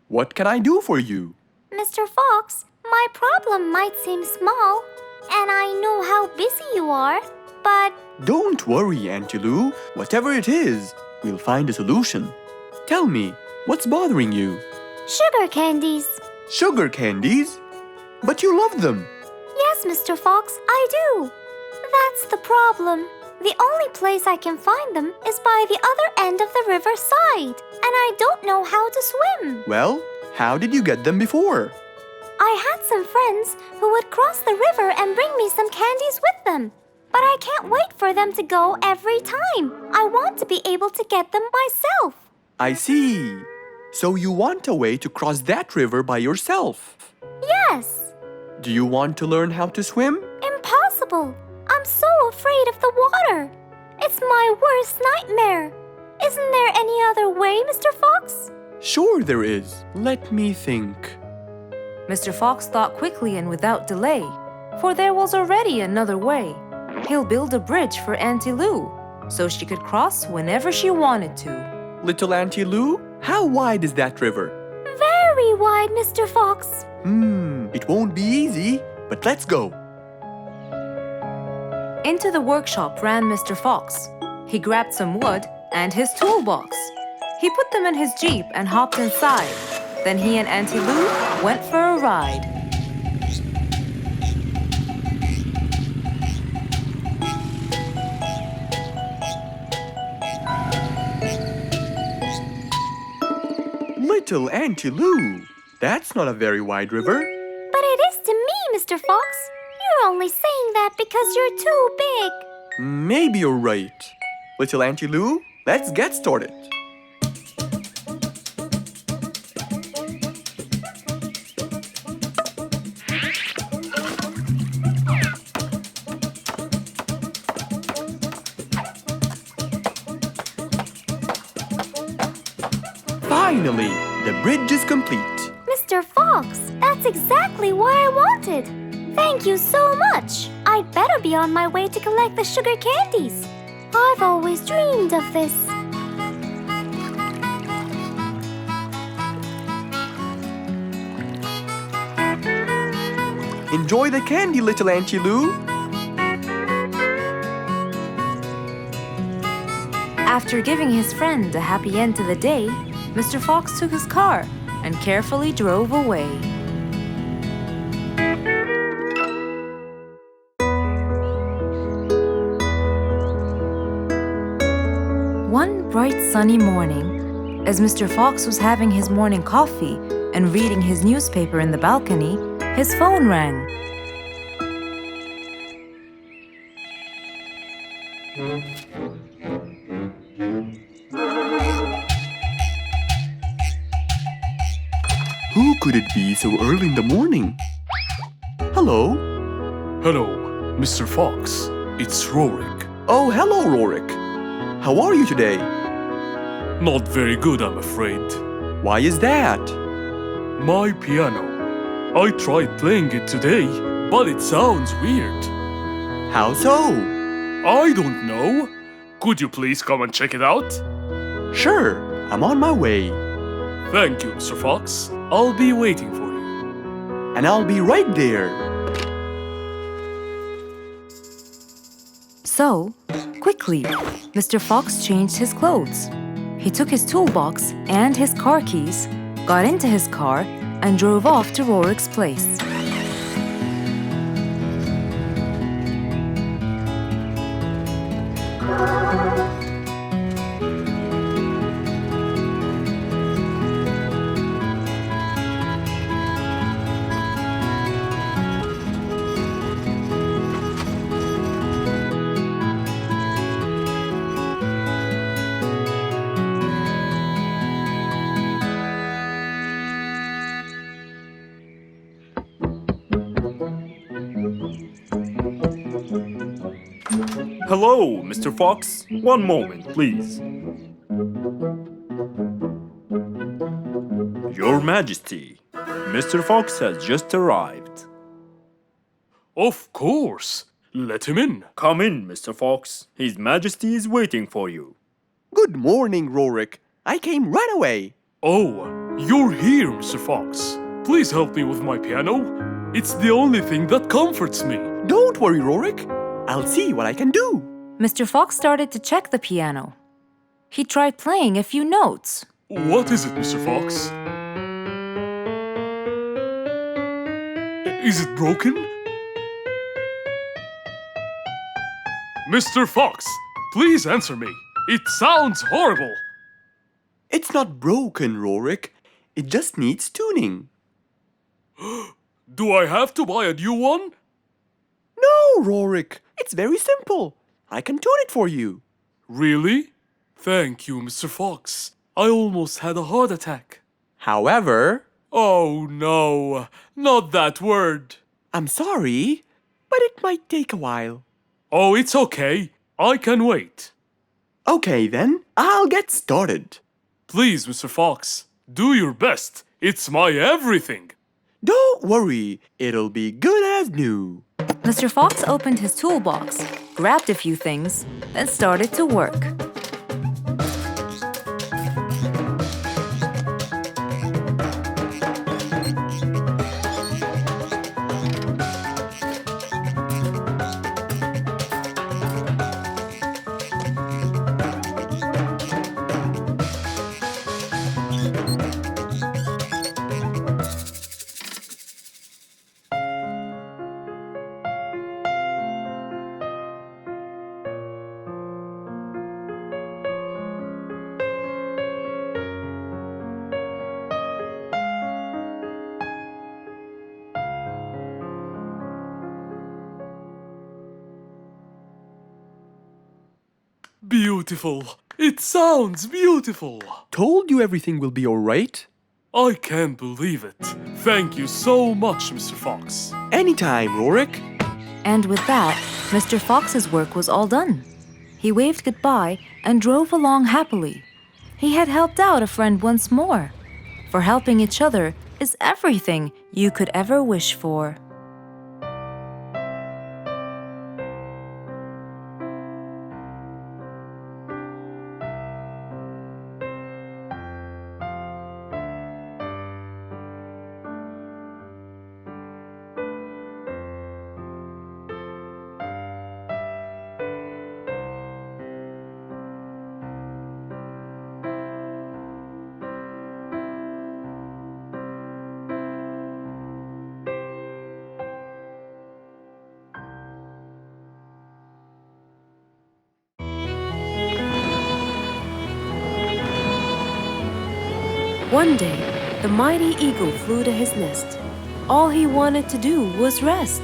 What can I do for you? Mr. Fox, my problem might seem small, and I know how busy you are, but Don't worry, Auntie Lou. Whatever it is, we'll find a solution. Tell me, what's bothering you? sugar candies. Sugar candies? But you love them. Yes, Mr. Fox, I do. That's the problem. The only place I can find them is by the other end of the river side, and I don't know how to swim. Well, how did you get them before? I had some friends who would cross the river and bring me some candies with them. But I can't wait for them to go every time. I want to be able to get them myself. I see. So you want a way to cross that river by yourself. Yes. Do you want to learn how to swim? Impossible. I'm so afraid of the water. It's my worst nightmare. Isn't there any other way, Mr. Fox? Sure there is. Let me think. Mr. Fox thought quickly and without delay, for there was already another way. He'll build a bridge for Auntie Lou, so she could cross whenever she wanted to. Little Auntie Lou, how wide is that river? Very wide, Mr. Fox. It won't be easy, but let's go. Into the workshop ran Mr. Fox. He grabbed some wood and his toolbox. He put them in his Jeep and hopped inside. Then he and Auntie Lou went for a ride. Little Auntie Lou, that's not a very wide river. But it is to me, Mr. Fox. You're only saying that because you're too big. Maybe you're right. Little Auntie Lou, let's get started. Finally, the bridge is complete. Mr. Fox, that's exactly what I wanted. Thank you so much. I'd better be on my way to collect the sugar candies. I've always dreamed of this. Enjoy the candy, little Auntie Lou. After giving his friend a happy end to the day, Mr. Fox took his car and carefully drove away. One bright sunny morning, as Mr. Fox was having his morning coffee and reading his newspaper in the balcony, his phone rang. Who could it be so early in the morning? Hello? Hello, Mr. Fox. It's Rorik. Oh, hello, Rorik. How are you today? Not very good, I'm afraid. Why is that? My piano. I tried playing it today, but it sounds weird. How so? I don't know. Could you please come and check it out? Sure, I'm on my way. Thank you, Mr. Fox. I'll be waiting for you. and I'll be right there. So, quickly, Mr. Fox changed his clothes. He took his toolbox and his car keys, got into his car, and drove off to Rorik's place. Hello, Mr. Fox. One moment, please. Your Majesty, Mr. Fox has just arrived. Of course. Let him in. Come in, Mr. Fox. His Majesty is waiting for you. Good morning, Rorik. I came right away. Oh, you're here, Mr. Fox. Please help me with my piano. It's the only thing that comforts me. Don't worry, Rorik. I'll see what I can do. Mr. Fox started to check the piano. He tried playing a few notes. What is it, Mr. Fox? Is it broken? Mr. Fox, please answer me. It sounds horrible. It's not broken, Rorik. It just needs tuning. Do I have to buy a new one? No, Rorik. It's very simple. I can tune it for you. Really? Thank you, Mr. Fox. I almost had a heart attack. However, Oh no, not that word. I'm sorry, but it might take a while. Oh, it's okay. I can wait. Okay then, I'll get started. Please, Mr. Fox, do your best. It's my everything. Don't worry, it'll be good as new. Mr. Fox opened his toolbox, grabbed a few things, then started to work. Beautiful. It sounds beautiful. Told you everything will be alright. I can't believe it. Thank you so much, Mr. Fox. Anytime, Rorik. And with that, Mr. Fox's work was all done. He waved goodbye and drove along happily. He had helped out a friend once more. For helping each other is everything you could ever wish for. One day, the mighty eagle flew to his nest. All he wanted to do was rest.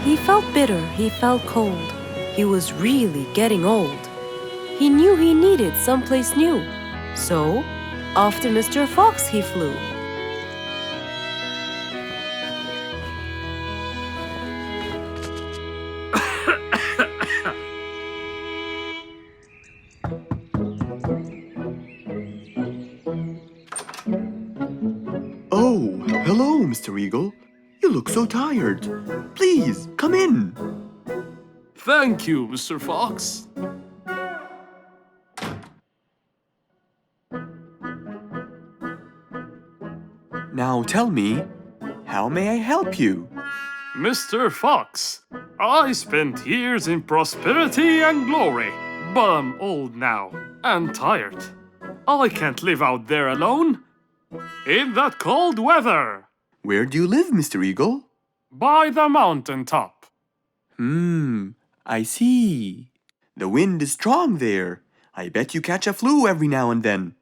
He felt bitter, he felt cold. He was really getting old. He knew he needed someplace new. So, off to Mr. Fox he flew. Oh, hello, Mr. Eagle. You look so tired. Please, come in. Thank you, Mr. Fox. Now tell me, How may I help you? Mr. Fox, I spent years in prosperity and glory, but I'm old now and tired. I can't live out there alone in that cold weather. Where do you live, Mr. Eagle? By the mountain top. I see. The wind is strong there. I bet you catch a flu every now and then.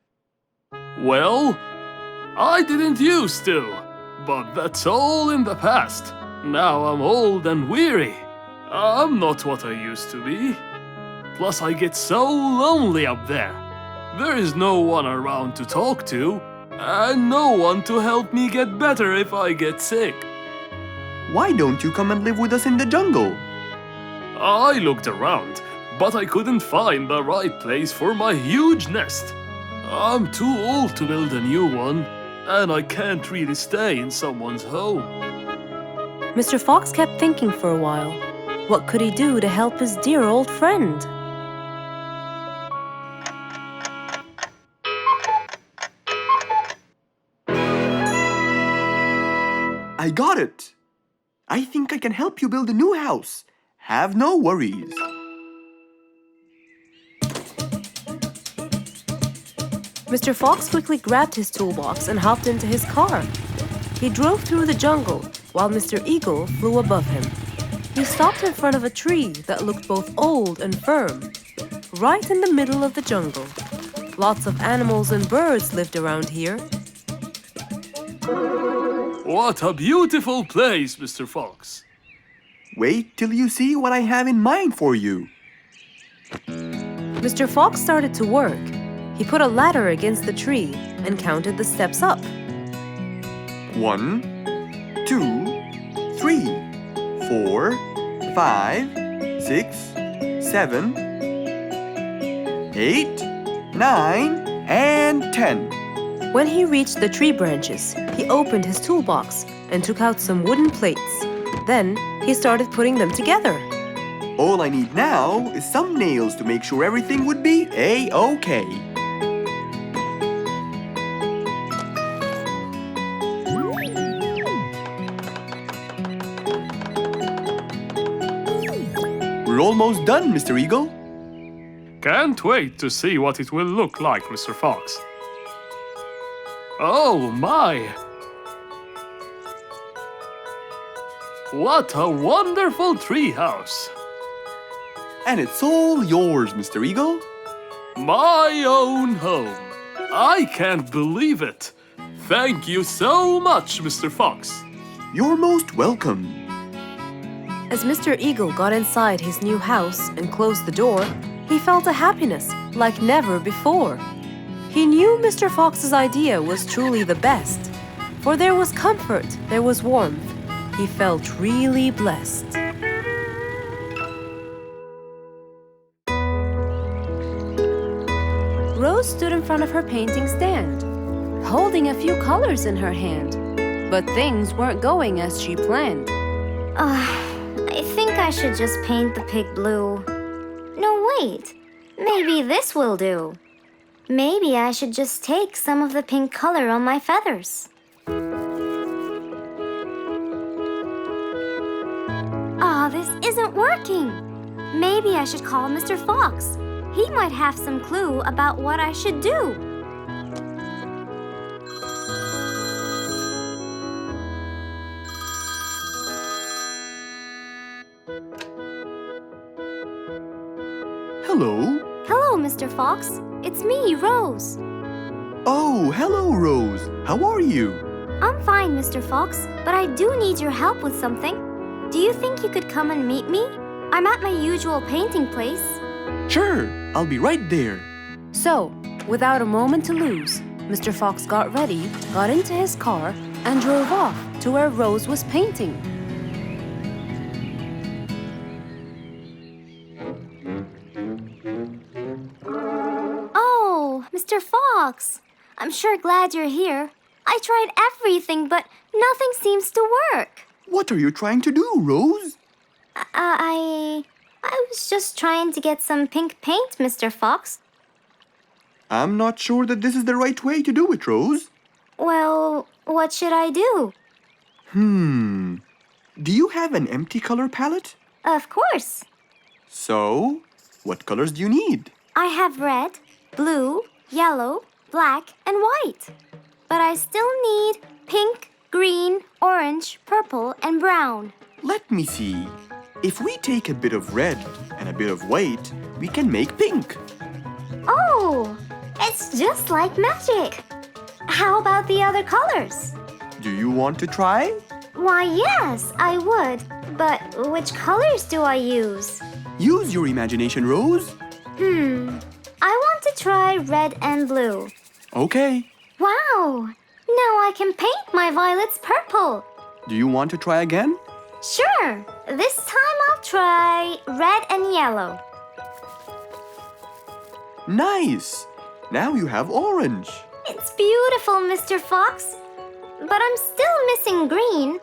Well, I didn't used to, but that's all in the past. Now I'm old and weary. I'm not what I used to be. Plus, I get so lonely up there. There is no one around to talk to, and no one to help me get better if I get sick. Why don't you come and live with us in the jungle? I looked around, but I couldn't find the right place for my huge nest. I'm too old to build a new one, and I can't really stay in someone's home. Mr. Fox kept thinking for a while. What could he do to help his dear old friend? I got it! I think I can help you build a new house. Have no worries. Mr. Fox quickly grabbed his toolbox and hopped into his car. He drove through the jungle while Mr. Eagle flew above him. He stopped in front of a tree that looked both old and firm, right in the middle of the jungle. Lots of animals and birds lived around here. What a beautiful place, Mr. Fox. Wait till you see what I have in mind for you. Mr. Fox started to work. He put a ladder against the tree and counted the steps up. 1, 2, 3, 4, 5, 6, 7, 8, 9, and 10. When he reached the tree branches, he opened his toolbox and took out some wooden plates. Then he started putting them together. All I need now is some nails to make sure everything would be A-OK. We're almost done, Mr. Eagle. Can't wait to see what it will look like, Mr. Fox. Oh my! What a wonderful treehouse! And it's all yours, Mr. Eagle. My own home. I can't believe it. Thank you so much, Mr. Fox. You're most welcome. As Mr. Eagle got inside his new house and closed the door, he felt a happiness like never before. He knew Mr. Fox's idea was truly the best, for there was comfort, there was warmth. He felt really blessed. Rose stood in front of her painting stand, holding a few colors in her hand. But things weren't going as she planned. I think I should just paint the pig blue. No, wait. Maybe this will do. Maybe I should just take some of the pink color on my feathers. Ah, this isn't working. Maybe I should call Mr. Fox. He might have some clue about what I should do. Hello. Hello, Mr. Fox. It's me, Rose. Oh, hello, Rose. How are you? I'm fine, Mr. Fox, but I do need your help with something. Do you think you could come and meet me? I'm at my usual painting place. Sure, I'll be right there. So, without a moment to lose, Mr. Fox got ready, got into his car, and drove off to where Rose was painting. Oh, Mr. Fox. I'm sure glad you're here. I tried everything, but nothing seems to work. What are you trying to do, Rose? I was just trying to get some pink paint, Mr. Fox. I'm not sure that this is the right way to do it, Rose. Well, what should I do? Do you have an empty color palette? Of course. So, what colors do you need? I have red, blue, yellow, black, and white. But I still need pink, green, orange, purple, and brown. Let me see. If we take a bit of red and a bit of white, we can make pink. Oh, it's just like magic. How about the other colors? Do you want to try? Why, yes, I would. But which colors do I use? Use your imagination, Rose. I want to try red and blue. Okay. Wow! Now I can paint my violets purple. Do you want to try again? Sure. This time I'll try red and yellow. Nice. Now you have orange. It's beautiful, Mr. Fox. But I'm still missing green.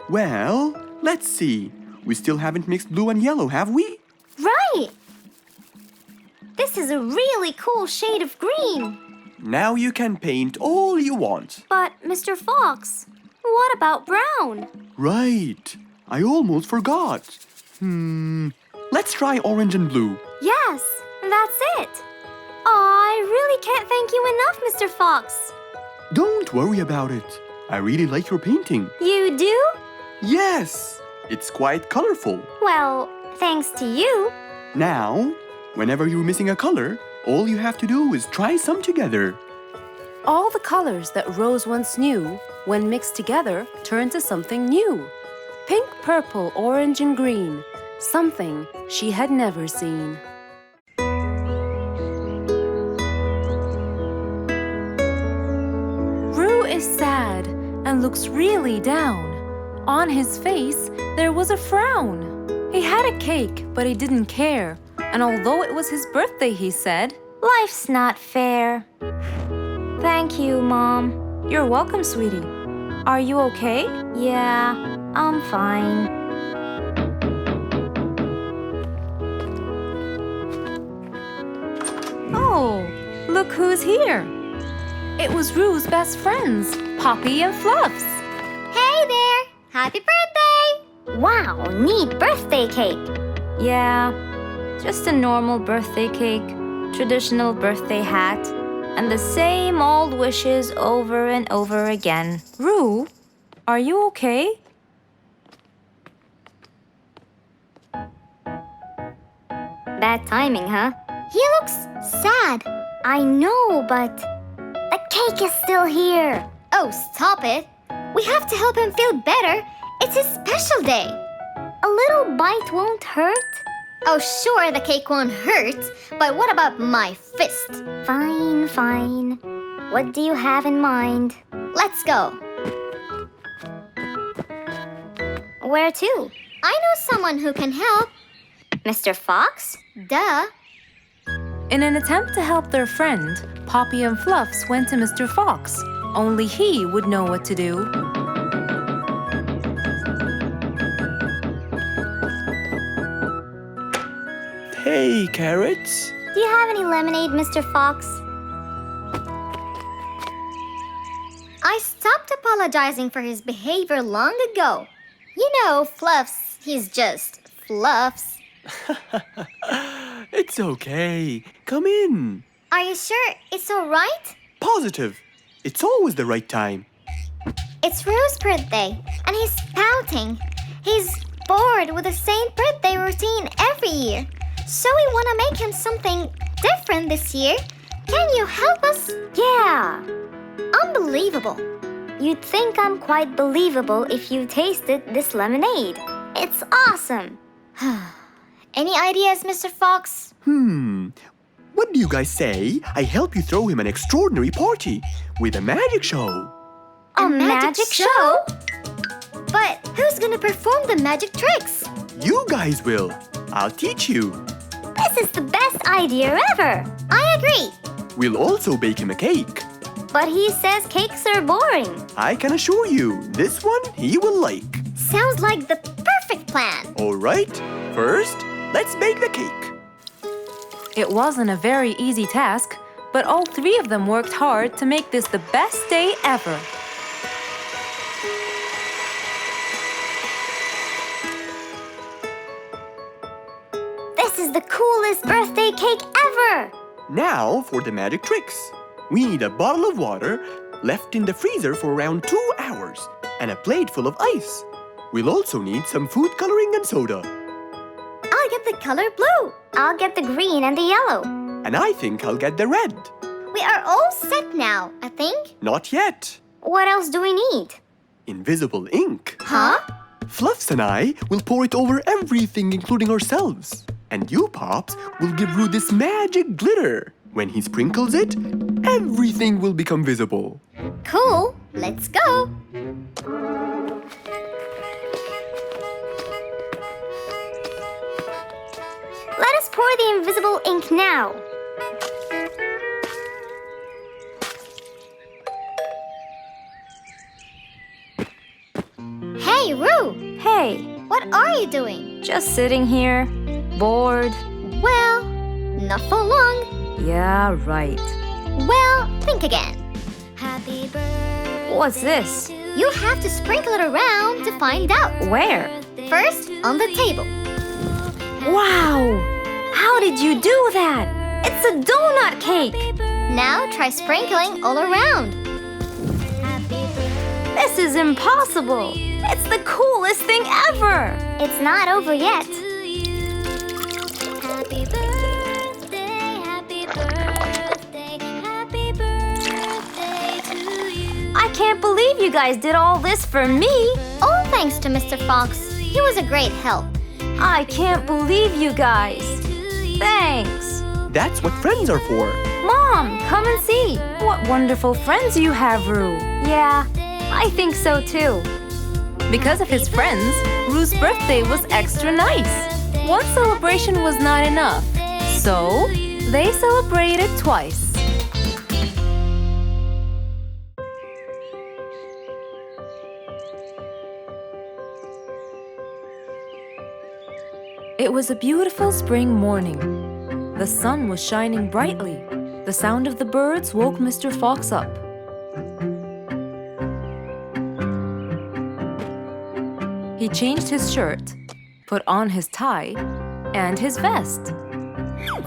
Well, let's see. We still haven't mixed blue and yellow, have we? Right! This is a really cool shade of green. Now you can paint all you want. But, Mr. Fox, what about brown? Right. I almost forgot. Let's try orange and blue. Yes, that's it. I really can't thank you enough, Mr. Fox. Don't worry about it. I really like your painting. You do? Yes, it's quite colorful. Well, thanks to you. Now, whenever you're missing a color, all you have to do is try some together. All the colors that Rose once knew, when mixed together, turned to something new. Pink, purple, orange, and green. Something she had never seen. Roo is sad and looks really down. On his face, there was a frown. He had a cake, but he didn't care. And although it was his birthday, he said, Life's not fair. Thank you, Mom. "You're welcome, sweetie. Are you okay?" Yeah, I'm fine. Oh, look who's here. It was Roo's best friends, Poppy and Fluffs. Hey there! Happy birthday! Wow, neat birthday cake. Yeah, just a normal birthday cake, traditional birthday hat, and the same old wishes over and over again. Roo, are you okay? Bad timing, huh? He looks sad. I know, but the cake is still here. Oh, stop it. We have to help him feel better. It's his special day. A little bite won't hurt. Oh, sure, the cake won't hurt. But what about my fist? Fine, fine. What do you have in mind? Let's go. Where to? I know someone who can help. Mr. Fox? Duh. In an attempt to help their friend, Poppy and Fluffs went to Mr. Fox. Only he would know what to do. Hey, carrots. Do you have any lemonade, Mr. Fox? I stopped apologizing for his behavior long ago. You know, Fluffs, he's just Fluffs. It's okay. Come in. Are you sure it's all right? Positive. It's always the right time. It's Rue's birthday, and he's pouting. He's bored with the same birthday routine every year. So we want to make him something different this year. Can you help us? Yeah. Unbelievable. You'd think I'm quite believable if you tasted this lemonade. It's awesome. Any ideas, Mr. Fox? What do you guys say? I help you throw him an extraordinary party with a magic show. A magic show? But who's gonna perform the magic tricks? You guys will. I'll teach you. This is the best idea ever. I agree. We'll also bake him a cake. But he says cakes are boring. I can assure you, this one he will like. Sounds like the perfect plan. All right, first, let's bake the cake. It wasn't a very easy task, but all three of them worked hard to make this the best day ever. This is the coolest birthday cake ever! Now for the magic tricks. We need a bottle of water left in the freezer for around 2 hours and a plate full of ice. We'll also need some food coloring and soda. I'll get the color blue. I'll get the green and the yellow. And I think I'll get the red. We are all set now, I think. Not yet. What else do we need? Invisible ink. Huh? Fluffs and I will pour it over everything, including ourselves. And you, Pops, will give Roo this magic glitter. When he sprinkles it, everything will become visible. Cool. Let's go. Let us pour the invisible ink now. Hey, Roo! Hey, What are you doing? just sitting here, bored. Well, not for long. Yeah, right. Well, think again. Happy birthday. What's this? You have to sprinkle it around to find out. Where? First, on the table. Wow! How did you do that? It's a donut cake! Now try sprinkling all around. This is impossible! It's the coolest thing ever! It's not over yet. I can't believe you guys did all this for me! All thanks to Mr. Fox. He was a great help. I can't believe you guys! Thanks! That's what friends are for. Mom, come and see! What wonderful friends you have, Roo! Yeah, I think so too. Because of his friends, Roo's birthday was extra nice. One celebration was not enough, so they celebrated twice. It was a beautiful spring morning. The sun was shining brightly. The sound of the birds woke Mr. Fox up. He changed his shirt, put on his tie, and his vest.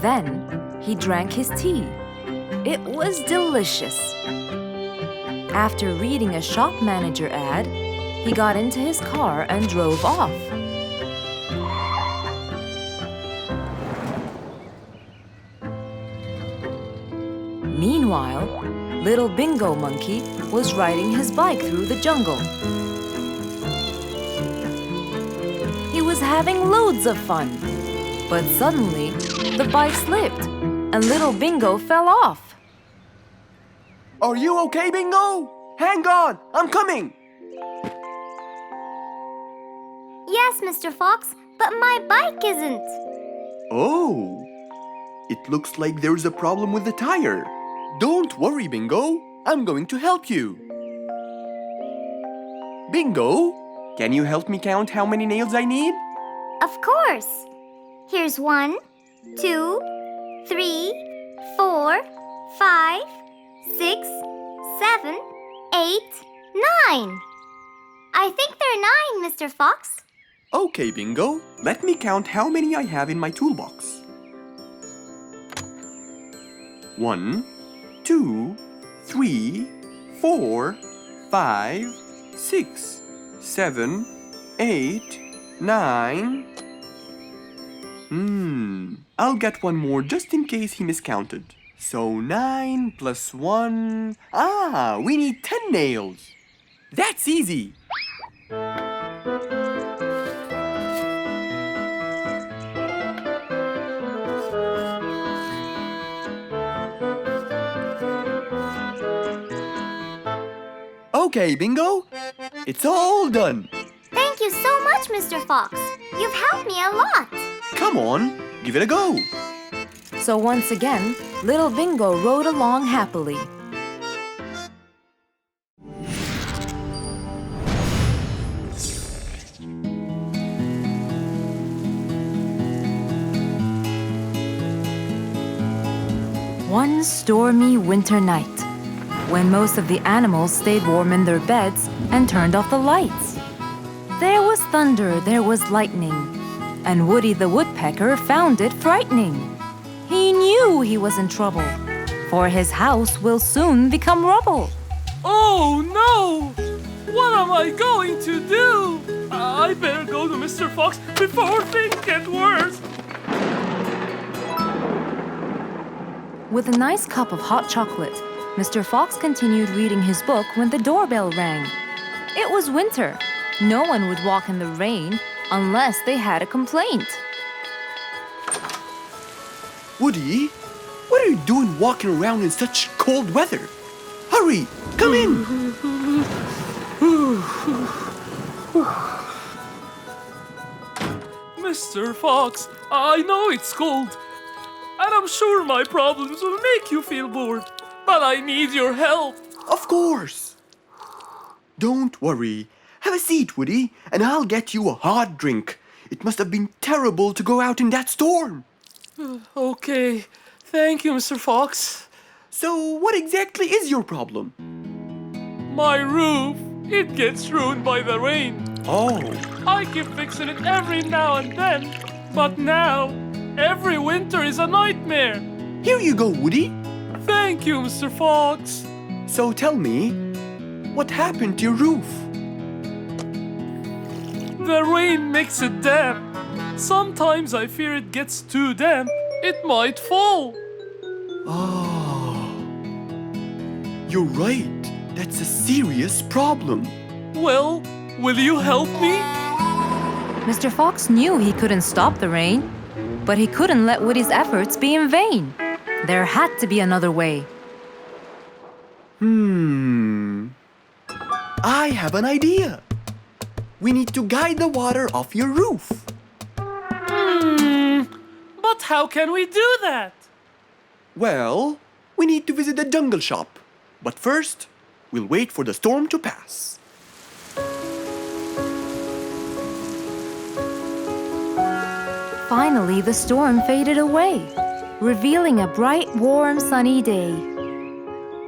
Then he drank his tea. It was delicious. After reading a shop manager ad, he got into his car and drove off. Meanwhile, little Bingo Monkey was riding his bike through the jungle. He was having loads of fun, but suddenly the bike slipped and little Bingo fell off. Are you okay, Bingo? Hang on, I'm coming. Yes, Mr. Fox, but my bike isn't. Oh, it looks like there's a problem with the tire. Don't worry, Bingo. I'm going to help you. Bingo, can you help me count how many nails I need? Of course. Here's 1, 2, 3, 4, 5, 6, 7, 8, 9. I think there are 9, Mr. Fox. Okay, Bingo. Let me count how many I have in my toolbox. 1, 2, 3, 4, 5, 6, 7, 8, 9. I'll get one more just in case he miscounted. So 9 plus 1. We need 10 nails. That's easy. Okay, Bingo. It's all done. Thank you so much, Mr. Fox. You've helped me a lot. Come on, give it a go. So once again, little Bingo rode along happily. One stormy winter night, when most of the animals stayed warm in their beds and turned off the lights. There was thunder, there was lightning, and Woody the Woodpecker found it frightening. He knew he was in trouble, for his house will soon become rubble. Oh no! What am I going to do? I better go to Mr. Fox before things get worse. With a nice cup of hot chocolate, Mr. Fox continued reading his book when the doorbell rang. It was winter. No one would walk in the rain unless they had a complaint. Woody, what are you doing walking around in such cold weather? Hurry, come in! Mr. Fox, I know it's cold, and I'm sure my problems will make you feel bored, but I need your help. Of course! Don't worry. Have a seat, Woody, and I'll get you a hot drink. It must have been terrible to go out in that storm. Okay, thank you, Mr. Fox. So, what exactly is your problem? My roof, it gets ruined by the rain. Oh, I keep fixing it every now and then, but now, every winter is a nightmare. here you go, Woody. Thank you, Mr. Fox. So tell me, what happened to your roof? The rain makes it damp. Sometimes I fear it gets too damp. It might fall. Oh, you're right. That's a serious problem. Well, will you help me? Mr. Fox knew he couldn't stop the rain, but he couldn't let Woody's efforts be in vain. There had to be another way. I have an idea. We need to guide the water off your roof. But how can we do that? Well, we need to visit the jungle shop. But first, we'll wait for the storm to pass. Finally, the storm faded away, revealing a bright, warm, sunny day.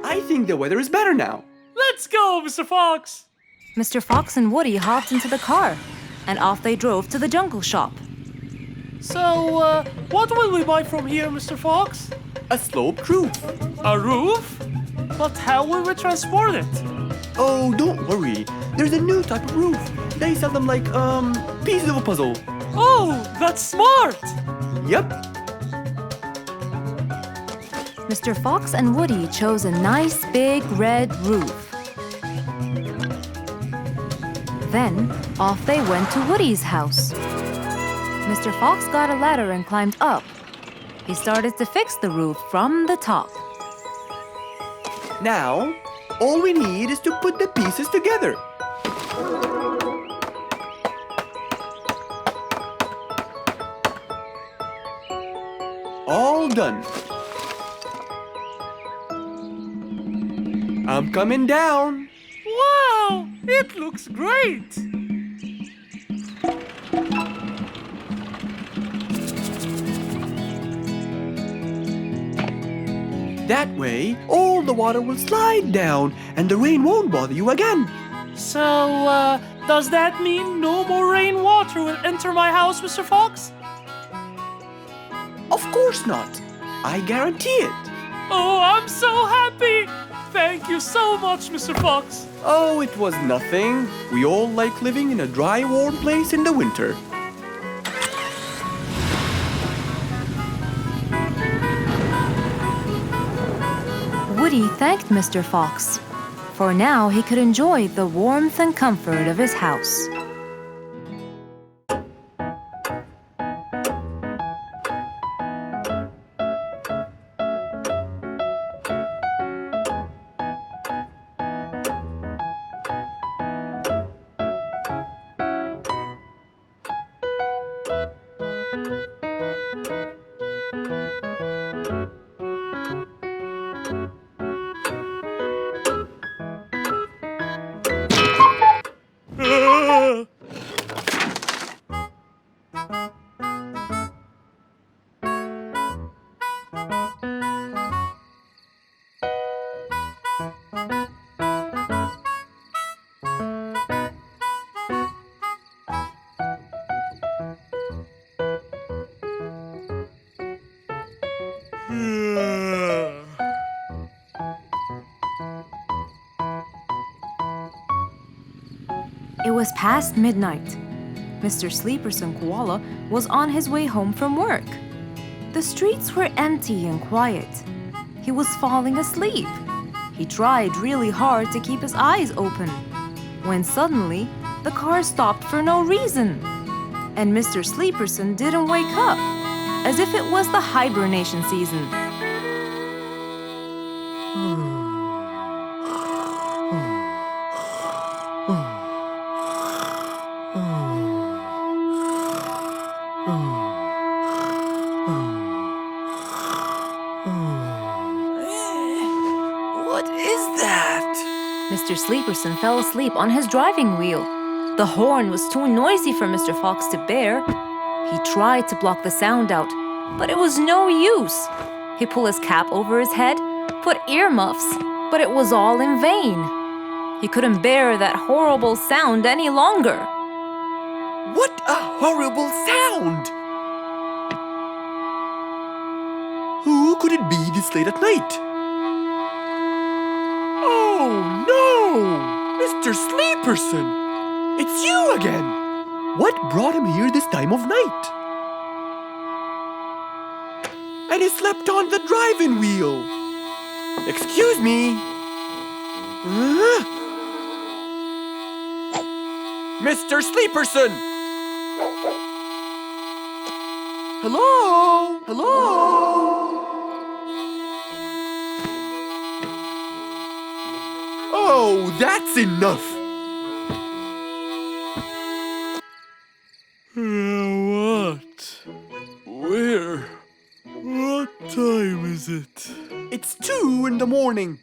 I think the weather is better now. Let's go, Mr. Fox. Mr. Fox and Woody hopped into the car, and off they drove to the jungle shop. So, what will we buy from here, Mr. Fox? A sloped roof. A roof? But how will we transport it? Oh, don't worry. There's a new type of roof. They sell them like, pieces of a puzzle. Oh, that's smart! Yep. Mr. Fox and Woody chose a nice big red roof. Then, off they went to Woody's house. Mr. Fox got a ladder and climbed up. He started to fix the roof from the top. Now, all we need is to put the pieces together. All done. I'm coming down. Wow, it looks great! That way, all the water will slide down and the rain won't bother you again. So, does that mean no more rainwater will enter my house, Mr. Fox? Of course not. I guarantee it. Oh, I'm so happy! Thank you so much, Mr. Fox. Oh, it was nothing. We all like living in a dry, warm place in the winter. Woody thanked Mr. Fox, for now he could enjoy the warmth and comfort of his house. It was past midnight. Mr. Sleeperson Koala was on his way home from work. The streets were empty and quiet. He was falling asleep. He tried really hard to keep his eyes open, when suddenly the car stopped for no reason. And Mr. Sleeperson didn't wake up, as if it was the hibernation season. What is that? Mr. Sleeperson fell asleep on his driving wheel. The horn was too noisy for Mr. Fox to bear. He tried to block the sound out, but it was no use. He pulled his cap over his head, put earmuffs, but it was all in vain. He couldn't bear that horrible sound any longer. What a horrible sound! Who could it be this late at night? Oh no! Mr. Sleeperson! It's you again! What brought him here this time of night? And he slept on the driving wheel! Excuse me! Mr. Sleeperson! Hello? Hello? Oh, that's enough! What? Where? What time is it? It's 2 in the morning.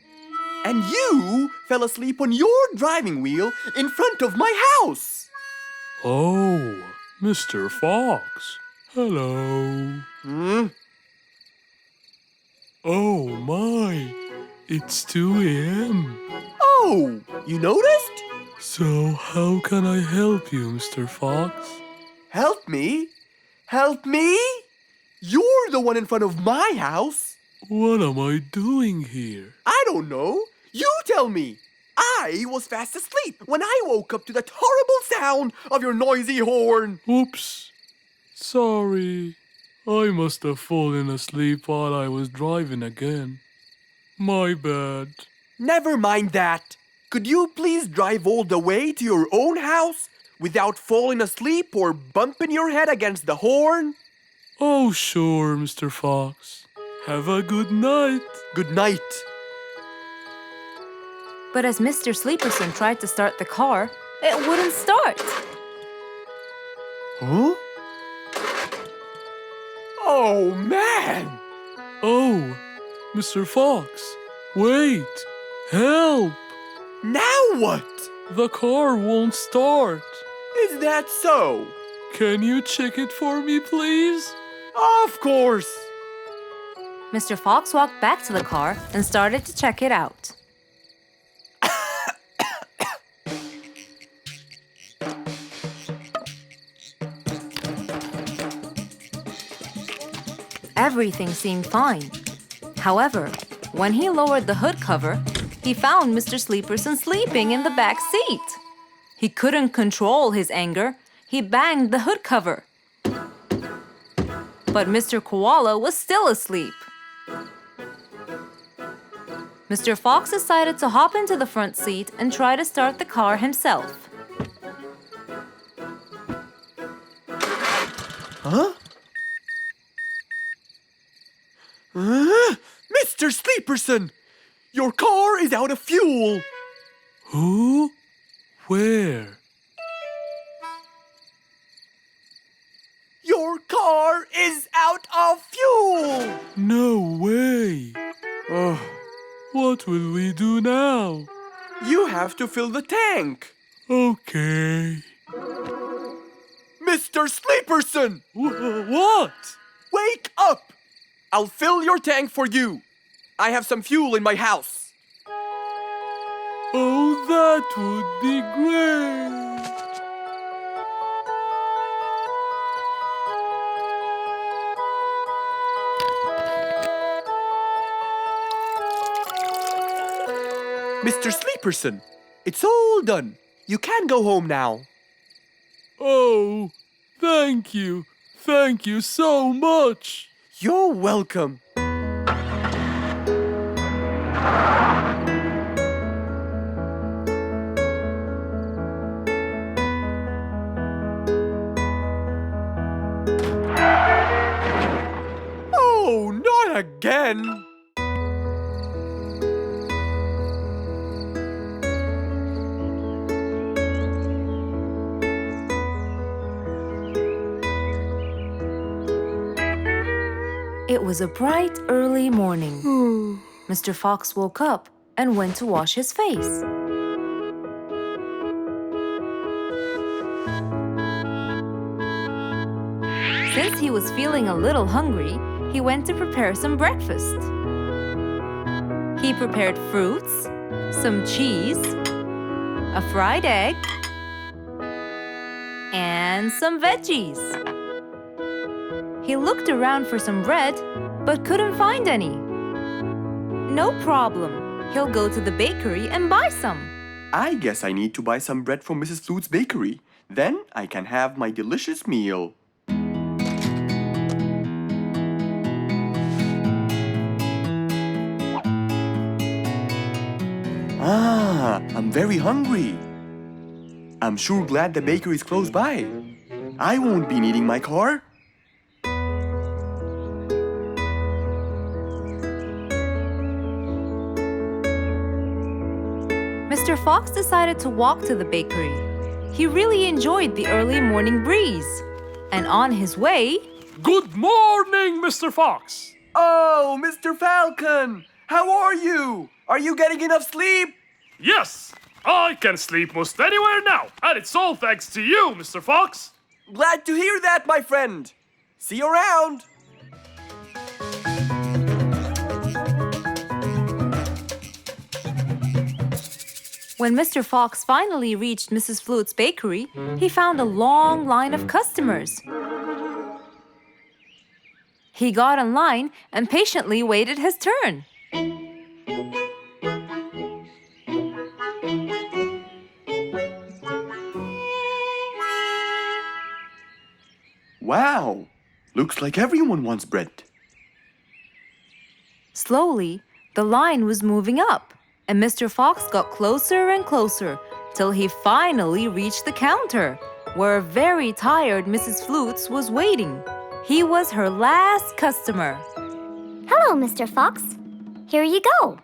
And you fell asleep on your driving wheel in front of my house. Oh, Mr. Fox. Hello. Oh my, it's 2 a.m. Oh, you noticed? So how can I help you, Mr. Fox? Help me? Help me? You're the one in front of my house. What am I doing here? I don't know. You tell me. I was fast asleep when I woke up to that horrible sound of your noisy horn. Oops. Sorry. I must have fallen asleep while I was driving again. My bad. Never mind that. Could you please drive all the way to your own house without falling asleep or bumping your head against the horn? Oh, sure, Mr. Fox. Have a good night. Good night. But as Mr. Sleeperson tried to start the car, it wouldn't start. Huh? Oh, man! Oh, Mr. Fox, wait! Help! Now what? The car won't start. Is that so? Can you check it for me, please? Of course! Mr. Fox walked back to the car and started to check it out. Everything seemed fine. However, when he lowered the hood cover, he found Mr. Sleeperson sleeping in the back seat. He couldn't control his anger. He banged the hood cover. But Mr. Koala was still asleep. Mr. Fox decided to hop into the front seat and try to start the car himself. Huh? Mr. Sleeperson! Your car is out of fuel! Who? Where? Your car is out of fuel! No way! Oh, What will we do now? you have to fill the tank! Okay. Mr. Sleeperson! What? Wake up! I'll fill your tank for you. I have some fuel in my house. Oh, that would be great. Mr. Sleeperson, it's all done. You can go home now. Oh, thank you. Thank you so much. You're welcome. Oh, not again. It was a bright, early morning. Mr. Fox woke up and went to wash his face. Since he was feeling a little hungry, he went to prepare some breakfast. He prepared fruits, some cheese, a fried egg, and some veggies. He looked around for some bread, but couldn't find any. No problem. He'll go to the bakery and buy some. I guess I need to buy some bread from Mrs. Flute's bakery. Then I can have my delicious meal. I'm very hungry. I'm sure glad the bakery is close by. I won't be needing my car. Mr. Fox decided to walk to the bakery. He really enjoyed the early morning breeze. And on his way... Good morning, Mr. Fox. Oh, Mr. Falcon! How are you? Are you getting enough sleep? Yes, I can sleep most anywhere now, and it's all thanks to you, Mr. Fox. Glad to hear that, my friend. See you around. When Mr. Fox finally reached Mrs. Flute's bakery, he found a long line of customers. He got in line and patiently waited his turn. Wow, looks like everyone wants bread. Slowly, the line was moving up, and Mr. Fox got closer and closer till he finally reached the counter, where a very tired Mrs. Flutes was waiting. He was her last customer. Hello, Mr. Fox. Here you go.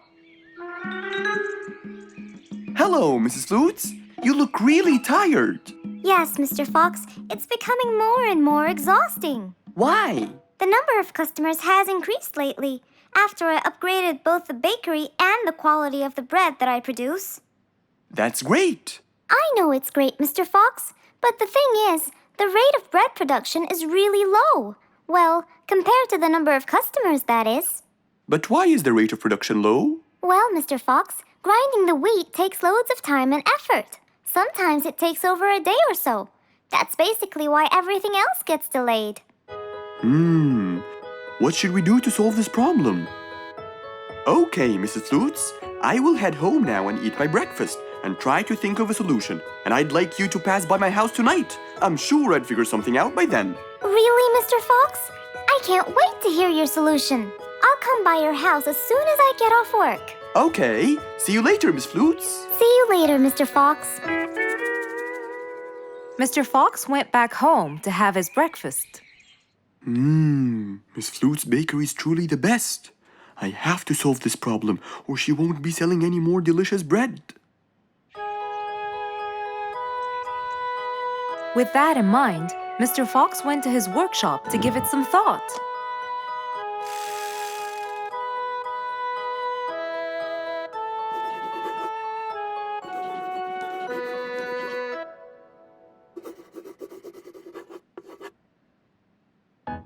Hello, Mrs. Flutes. You look really tired. Yes, Mr. Fox, it's becoming more and more exhausting. Why? The number of customers has increased lately after I upgraded both the bakery and the quality of the bread that I produce. That's great. I know it's great, Mr. Fox, but the thing is, the rate of bread production is really low. Well, compared to the number of customers, that is. But why is the rate of production low? Well, Mr. Fox, grinding the wheat takes loads of time and effort. Sometimes it takes over a day or so. That's basically why everything else gets delayed. What should we do to solve this problem? Okay, Mrs. Flutes, I will head home now and eat my breakfast and try to think of a solution. And I'd like you to pass by my house tonight. I'm sure I'd figure something out by then. Really, Mr. Fox? I can't wait to hear your solution. I'll come by your house as soon as I get off work. Okay, see you later, Miss Flutes. See you later, Mr. Fox. Mr. Fox went back home to have his breakfast. Miss Flute's bakery is truly the best. I have to solve this problem, or she won't be selling any more delicious bread. With that in mind, Mr. Fox went to his workshop to give it some thought.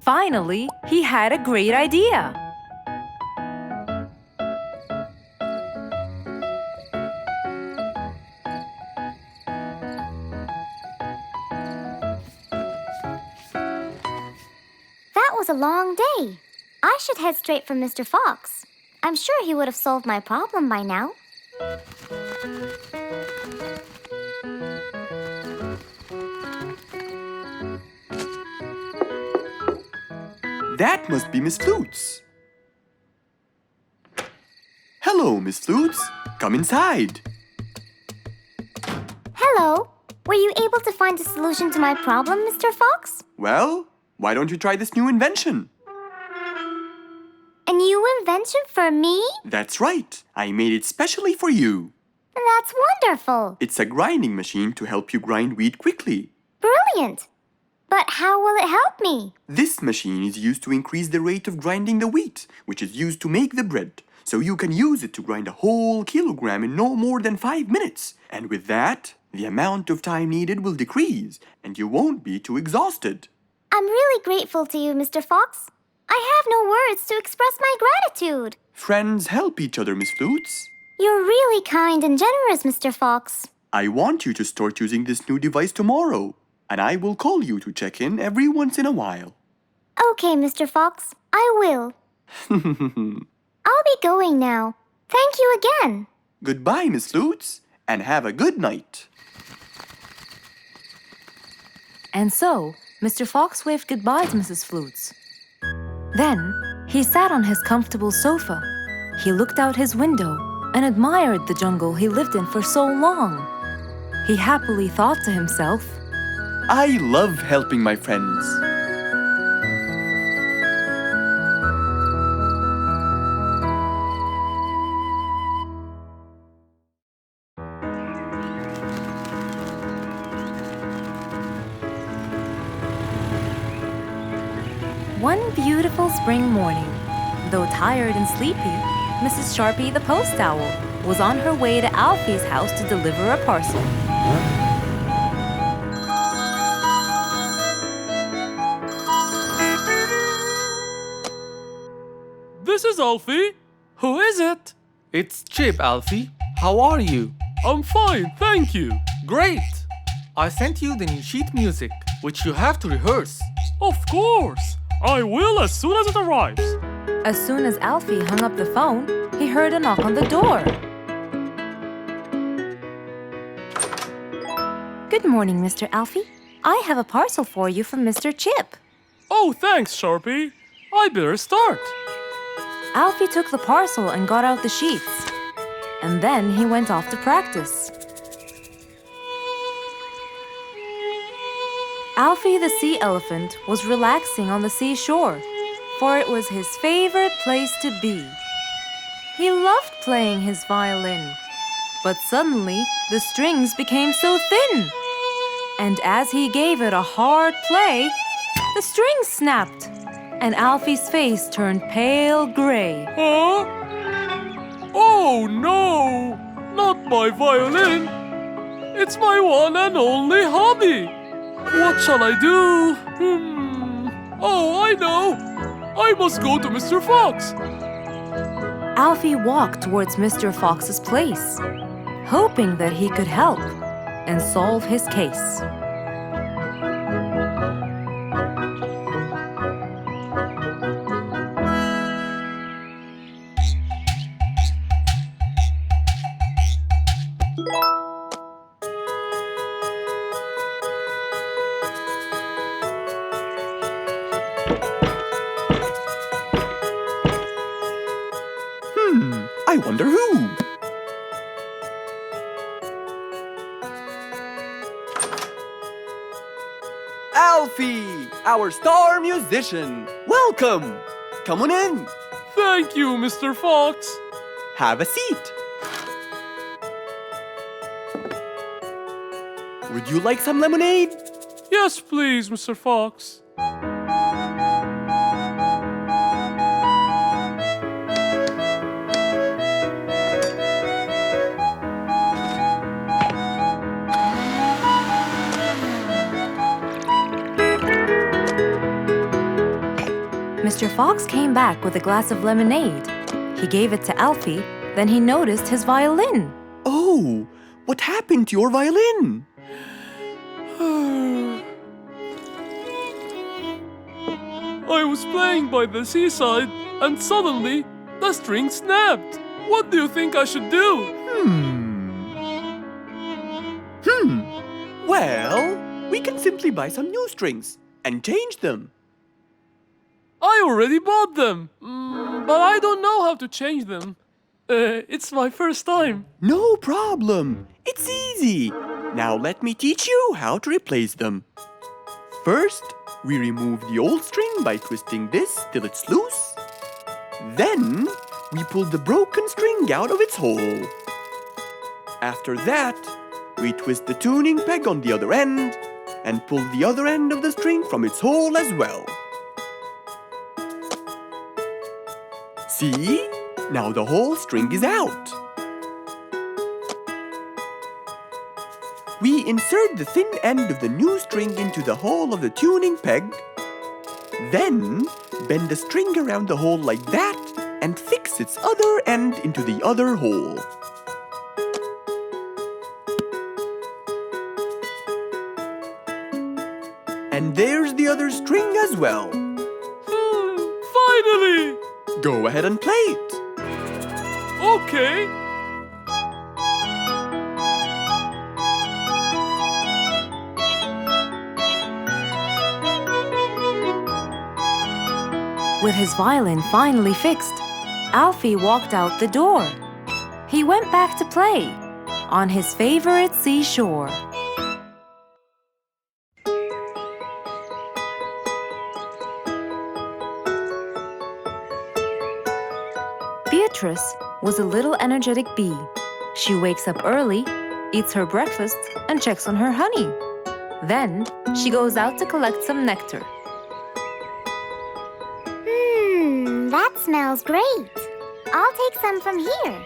Finally, he had a great idea. That was a long day. I should head straight for Mr. Fox. I'm sure he would have solved my problem by now. That must be Miss Flutes. Hello, Miss Flutes. Come inside. Hello. Were you able to find a solution to my problem, Mr. Fox? Well, why don't you try this new invention? A new invention for me? That's right. I made it specially for you. That's wonderful. It's a grinding machine to help you grind wheat quickly. Brilliant. But how will it help me? This machine is used to increase the rate of grinding the wheat, which is used to make the bread. So you can use it to grind a whole kilogram in no more than 5 minutes. And with that, the amount of time needed will decrease, and you won't be too exhausted. I'm really grateful to you, Mr. Fox. I have no words to express my gratitude. Friends help each other, Miss Flutes. You're really kind and generous, Mr. Fox. I want you to start using this new device tomorrow, and I will call you to check in every once in a while. Okay, Mr. Fox, I will. I'll be going now. Thank you again. Goodbye, Miss Flutes, and have a good night. And so, Mr. Fox waved goodbye to Mrs. Flutes. Then, he sat on his comfortable sofa. He looked out his window and admired the jungle he lived in for so long. He happily thought to himself, I love helping my friends. One beautiful spring morning, though tired and sleepy, Mrs. Sharpie the post owl was on her way to Alfie's house to deliver a parcel. This is Alfie. Who is it? It's Chip, Alfie. How are you? I'm fine, thank you. Great! I sent you the new sheet music, which you have to rehearse. Of course. I will as soon as it arrives. As soon as Alfie hung up the phone, he heard a knock on the door. Good morning, Mr. Alfie. I have a parcel for you from Mr. Chip. Oh, thanks, Sharpie. I better start. Alfie took the parcel and got out the sheets. And then he went off to practice. Alfie the sea elephant was relaxing on the seashore, for it was his favorite place to be. He loved playing his violin, but suddenly the strings became so thin. And as he gave it a hard play, the strings snapped, and Alfie's face turned pale gray. Huh? Oh no! Not my violin! It's my one and only hobby! What shall I do? Oh, I know! I must go to Mr. Fox! Alfie walked towards Mr. Fox's place, hoping that he could help and solve his case. I wonder who? Alfie, our star musician. Welcome. Come on in. Thank you, Mr. Fox. Have a seat. Would you like some lemonade? Yes, please, Mr. Fox. Mr. Fox came back with a glass of lemonade. He gave it to Alfie, then he noticed his violin. Oh, what happened to your violin? I was playing by the seaside and suddenly the string snapped. What do you think I should do? Well, we can simply buy some new strings and change them. I already bought them, but I don't know how to change them. It's my first time. No problem. It's easy. Now let me teach you how to replace them. First, we remove the old string by twisting this till it's loose. Then, we pull the broken string out of its hole. After that, we twist the tuning peg on the other end and pull the other end of the string from its hole as well. See? Now the whole string is out. We insert the thin end of the new string into the hole of the tuning peg. Then, bend the string around the hole like that and fix its other end into the other hole. And there's the other string as well. Finally! Go ahead and play it. Okay. With his violin finally fixed, Alfie walked out the door. He went back to play on his favorite seashore. Beatrice was a little energetic bee. She wakes up early, eats her breakfast, and checks on her honey. Then she goes out to collect some nectar. That smells great. I'll take some from here.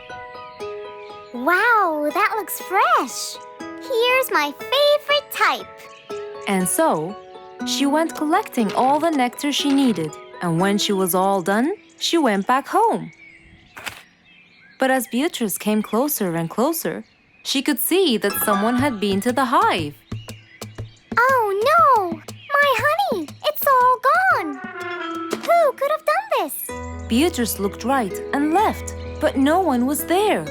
Wow, that looks fresh. Here's my favorite type. And so, she went collecting all the nectar she needed, and when she was all done, she went back home. But as Beatrice came closer and closer, she could see that someone had been to the hive. Oh no! My honey! It's all gone! Who could have done this? Beatrice looked right and left, but no one was there.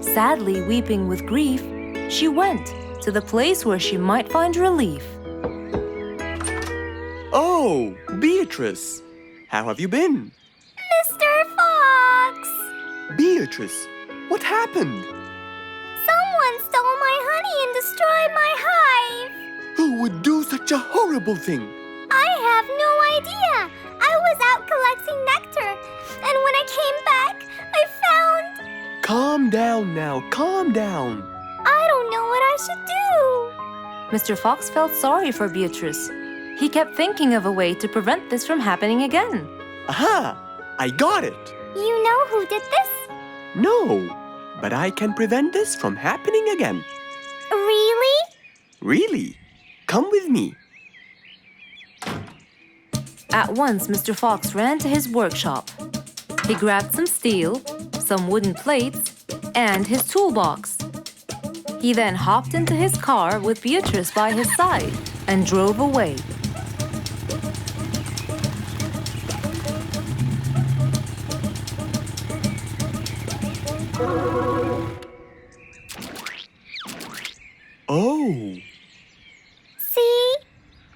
Sadly weeping with grief, she went to the place where she might find relief. Oh, Beatrice, how have you been? Mr. Fox! Beatrice, what happened? Someone stole my honey and destroyed my hive! Who would do such a horrible thing? I have no idea! I was out collecting nectar, and when I came back, I found... Calm down now, calm down. I don't know what I should do! Mr. Fox felt sorry for Beatrice. He kept thinking of a way to prevent this from happening again. Aha! I got it! You know who did this? No, but I can prevent this from happening again. Really? Really? Come with me. At once, Mr. Fox ran to his workshop. He grabbed some steel, some wooden plates, and his toolbox. He then hopped into his car with Beatrice by his side and drove away. Oh, See?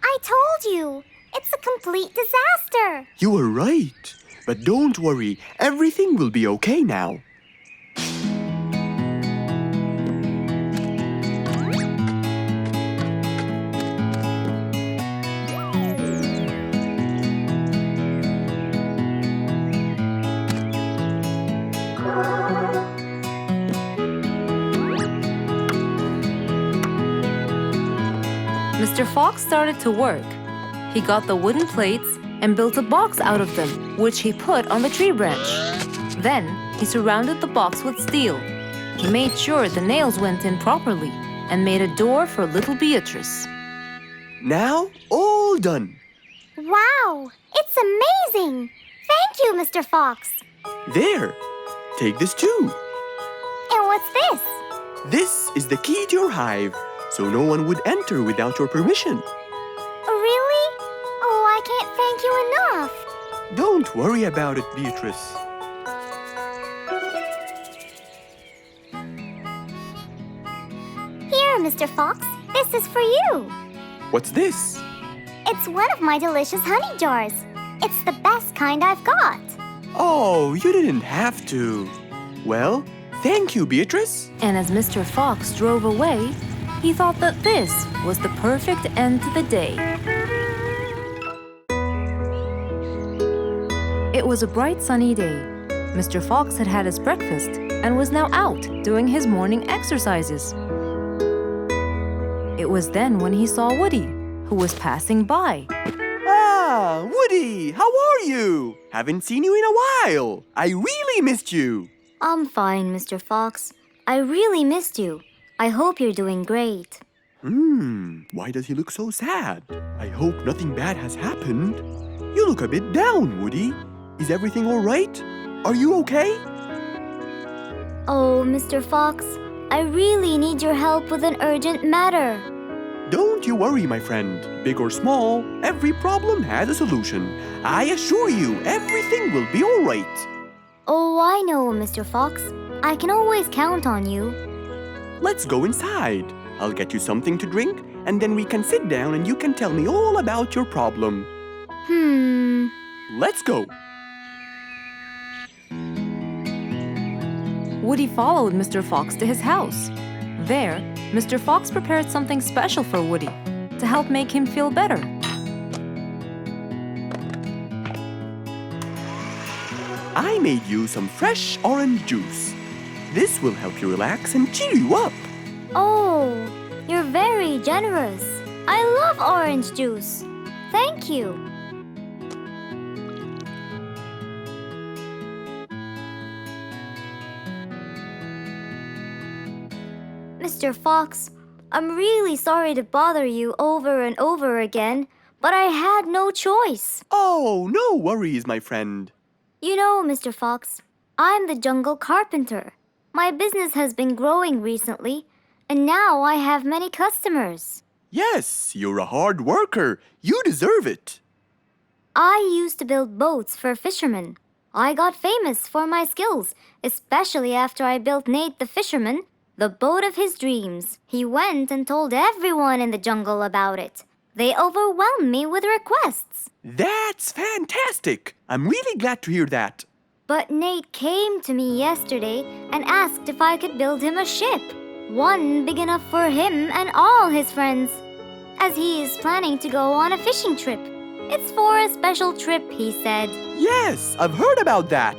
I told you. It's a complete disaster. you were right. But don't worry, everything will be okay now. Mr. Fox started to work. He got the wooden plates and built a box out of them, which he put on the tree branch. Then, he surrounded the box with steel. He made sure the nails went in properly and made a door for little Beatrice. Now, all done. Wow, it's amazing. Thank you, Mr. Fox. There, take this too. And what's this? This is the key to your hive, so no one would enter without your permission. Really? Oh, I can't thank you enough. Don't worry about it, Beatrice. Mr. Fox. This is for you. What's this? It's one of my delicious honey jars. It's the best kind I've got. Oh, you didn't have to. Well, thank you, Beatrice. And as Mr. Fox drove away, he thought that this was the perfect end to the day. It was a bright sunny day. Mr. Fox had had his breakfast and was now out doing his morning exercises. It was then when he saw Woody, who was passing by. Ah, Woody, how are you? Haven't seen you in a while. I really missed you. I'm fine, Mr. Fox. I really missed you. I hope you're doing great. Why does he look so sad? I hope nothing bad has happened. You look a bit down, Woody. Is everything all right? Are you okay? Oh, Mr. Fox, I really need your help with an urgent matter. Don't you worry, my friend. Big or small, every problem has a solution. I assure you, everything will be all right. Oh, I know, Mr. Fox. I can always count on you. Let's go inside. I'll get you something to drink, and then we can sit down and you can tell me all about your problem. Let's go. Woody followed Mr. Fox to his house. There, Mr. Fox prepared something special for Woody to help make him feel better. I made you some fresh orange juice. This will help you relax and cheer you up. Oh, you're very generous. I love orange juice. Thank you. Mr. Fox, I'm really sorry to bother you over and over again, but I had no choice. Oh, no worries, my friend. You know, Mr. Fox, I'm the jungle carpenter. My business has been growing recently, and now I have many customers. Yes, you're a hard worker. You deserve it. I used to build boats for fishermen. I got famous for my skills, especially after I built Nate the fisherman the boat of his dreams. He went and told everyone in the jungle about it. They overwhelmed me with requests. That's fantastic. I'm really glad to hear that. But Nate came to me yesterday and asked if I could build him a ship. One big enough for him and all his friends, as he is planning to go on a fishing trip. It's for a special trip, he said. Yes, I've heard about that.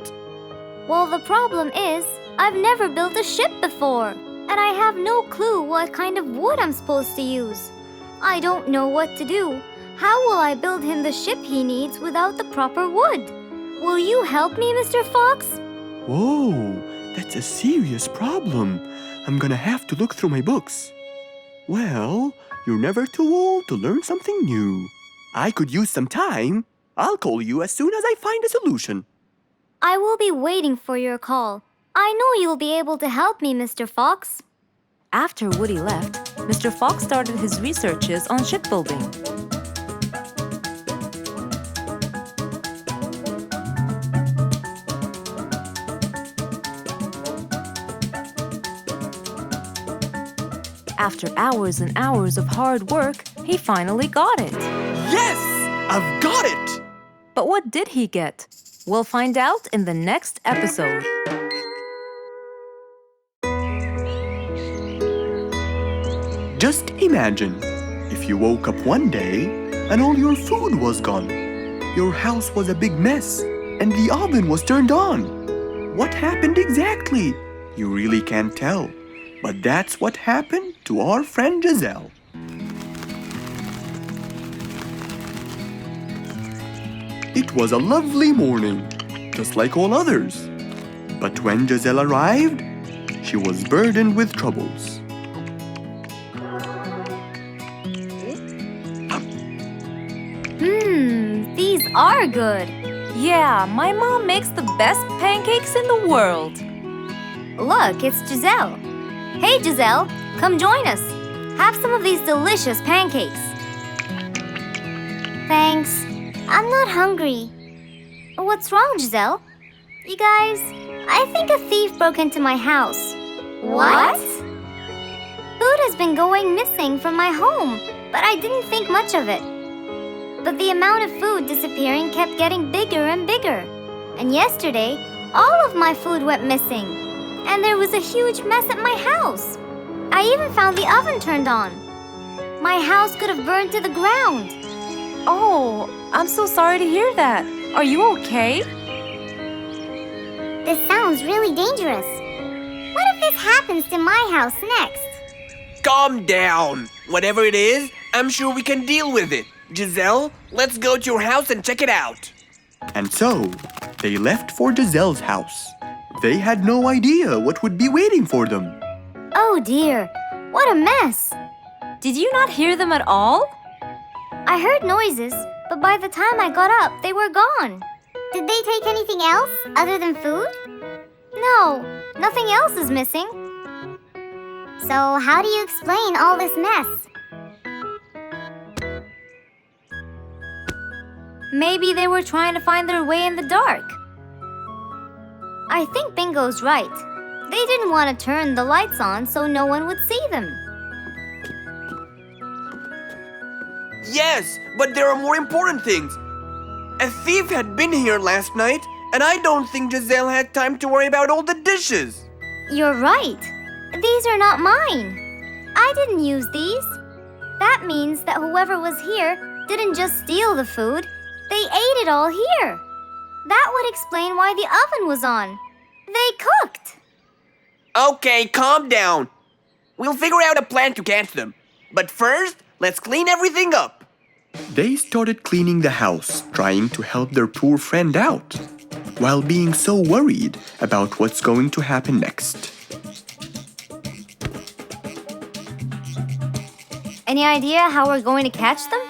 Well, the problem is, I've never built a ship before, and I have no clue what kind of wood I'm supposed to use. I don't know what to do. How will I build him the ship he needs without the proper wood? Will you help me, Mr. Fox? Whoa, that's a serious problem. I'm gonna have to look through my books. Well, you're never too old to learn something new. I could use some time. I'll call you as soon as I find a solution. I will be waiting for your call. I know you'll be able to help me, Mr. Fox. After Woody left, Mr. Fox started his researches on shipbuilding. After hours and hours of hard work, he finally got it. Yes! I've got it! But what did he get? We'll find out in the next episode. Just imagine if you woke up one day and all your food was gone. Your house was a big mess and the oven was turned on. What happened exactly? You really can't tell. But that's what happened to our friend Giselle. It was a lovely morning, just like all others. But when Giselle arrived, she was burdened with troubles. These are good. Yeah, my mom makes the best pancakes in the world. Look, it's Giselle. Hey, Giselle, come join us. Have some of these delicious pancakes. Thanks. I'm not hungry. What's wrong, Giselle? You guys, I think a thief broke into my house. What? Who'd has been going missing from my home, but I didn't think much of it. But the amount of food disappearing kept getting bigger and bigger. And yesterday, all of my food went missing. And there was a huge mess at my house. I even found the oven turned on. My house could have burned to the ground. Oh, I'm so sorry to hear that. Are you okay? This sounds really dangerous. What if this happens to my house next? Calm down. Whatever it is, I'm sure we can deal with it. Giselle, let's go to your house and check it out. And so, they left for Giselle's house. They had no idea what would be waiting for them. Oh dear, what a mess. Did you not hear them at all? I heard noises, but by the time I got up, they were gone. Did they take anything else other than food? No, nothing else is missing. So how do you explain all this mess? Maybe they were trying to find their way in the dark. I think Bingo's right. They didn't want to turn the lights on so no one would see them. Yes, but there are more important things. A thief had been here last night, and I don't think Giselle had time to worry about all the dishes. You're right. These are not mine. I didn't use these. That means that whoever was here didn't just steal the food, they ate it all here. That would explain why the oven was on. They cooked. Okay, calm down. We'll figure out a plan to catch them. But first, let's clean everything up. They started cleaning the house, trying to help their poor friend out, while being so worried about what's going to happen next. Any idea how we're going to catch them?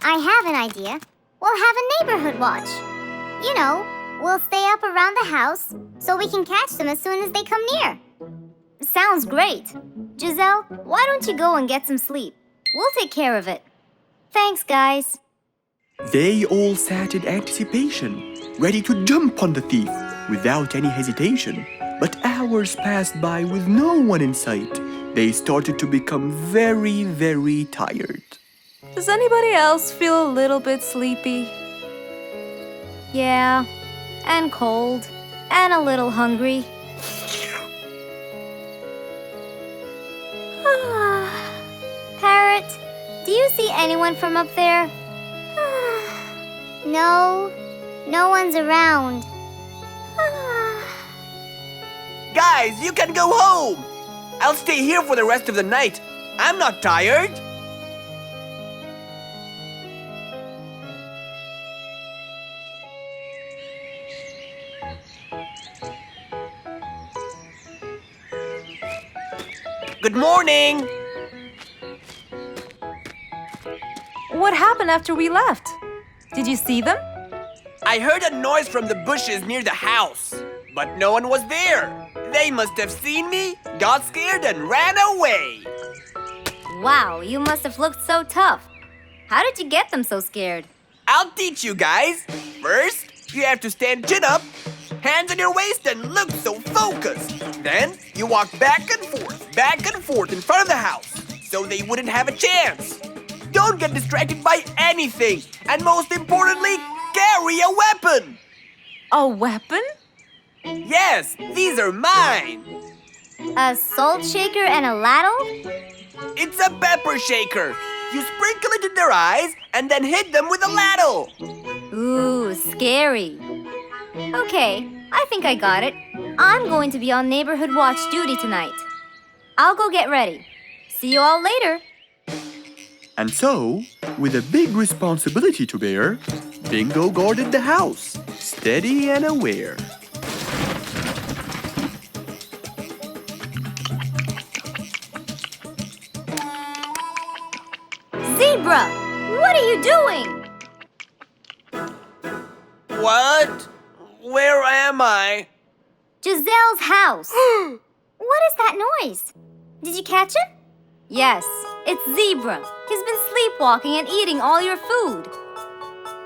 I have an idea. We'll have a neighborhood watch. You know, we'll stay up around the house so we can catch them as soon as they come near. Sounds great. Giselle, why don't you go and get some sleep? We'll take care of it. Thanks, guys. They all sat in anticipation, ready to jump on the thief without any hesitation. But hours passed by with no one in sight. They started to become very, very tired. Does anybody else feel a little bit sleepy? Yeah, and cold, and a little hungry. Parrot, do you see anyone from up there? No, no one's around. Guys, you can go home. I'll stay here for the rest of the night. I'm not tired. Good morning. What happened after we left? Did you see them? I heard a noise from the bushes near the house, but no one was there. They must have seen me, got scared, and ran away. Wow, you must have looked so tough. How did you get them so scared? I'll teach you guys. First, you have to stand chin up, hands on your waist, and look so focused. Then, you walk back and forth in front of the house, so they wouldn't have a chance. Don't get distracted by anything, and most importantly, carry a weapon. A weapon? Yes, these are mine. A salt shaker and a ladle? It's a pepper shaker. You sprinkle it in their eyes and then hit them with a ladle. Ooh, scary. Okay, I think I got it. I'm going to be on neighborhood watch duty tonight. I'll go get ready. See you all later. And so, with a big responsibility to bear, Bingo guarded the house, steady and aware. Zebra, what are you doing? What? Where am I? Giselle's house. What is that noise? Did you catch it? Yes, it's Zebra. He's been sleepwalking and eating all your food.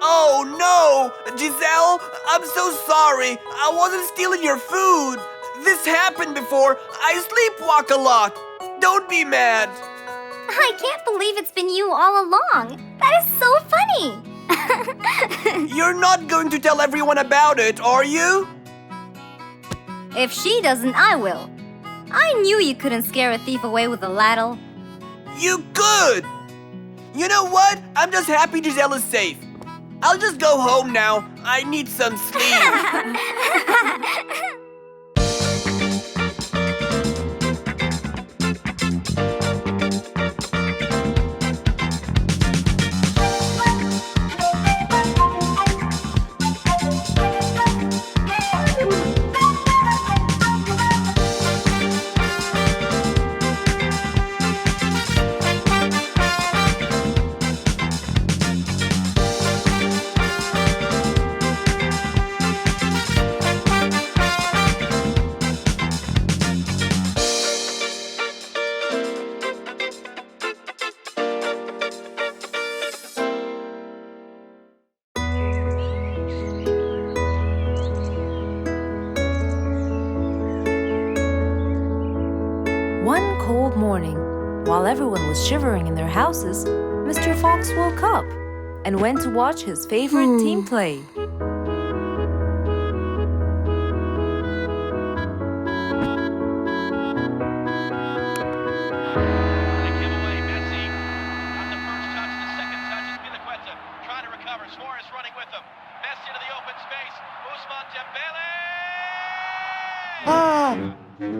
Oh no! Giselle, I'm so sorry. I wasn't stealing your food. This happened before. I sleepwalk a lot. Don't be mad. I can't believe it's been you all along. That is so funny. You're not going to tell everyone about it, are you? If she doesn't, I will. I knew you couldn't scare a thief away with a ladle. You could! You know what? I'm just happy Giselle is safe. I'll just go home now. I need some sleep. One cold morning, while everyone was shivering in their houses, Mr. Fox woke up and went to watch his favorite team play. Ah!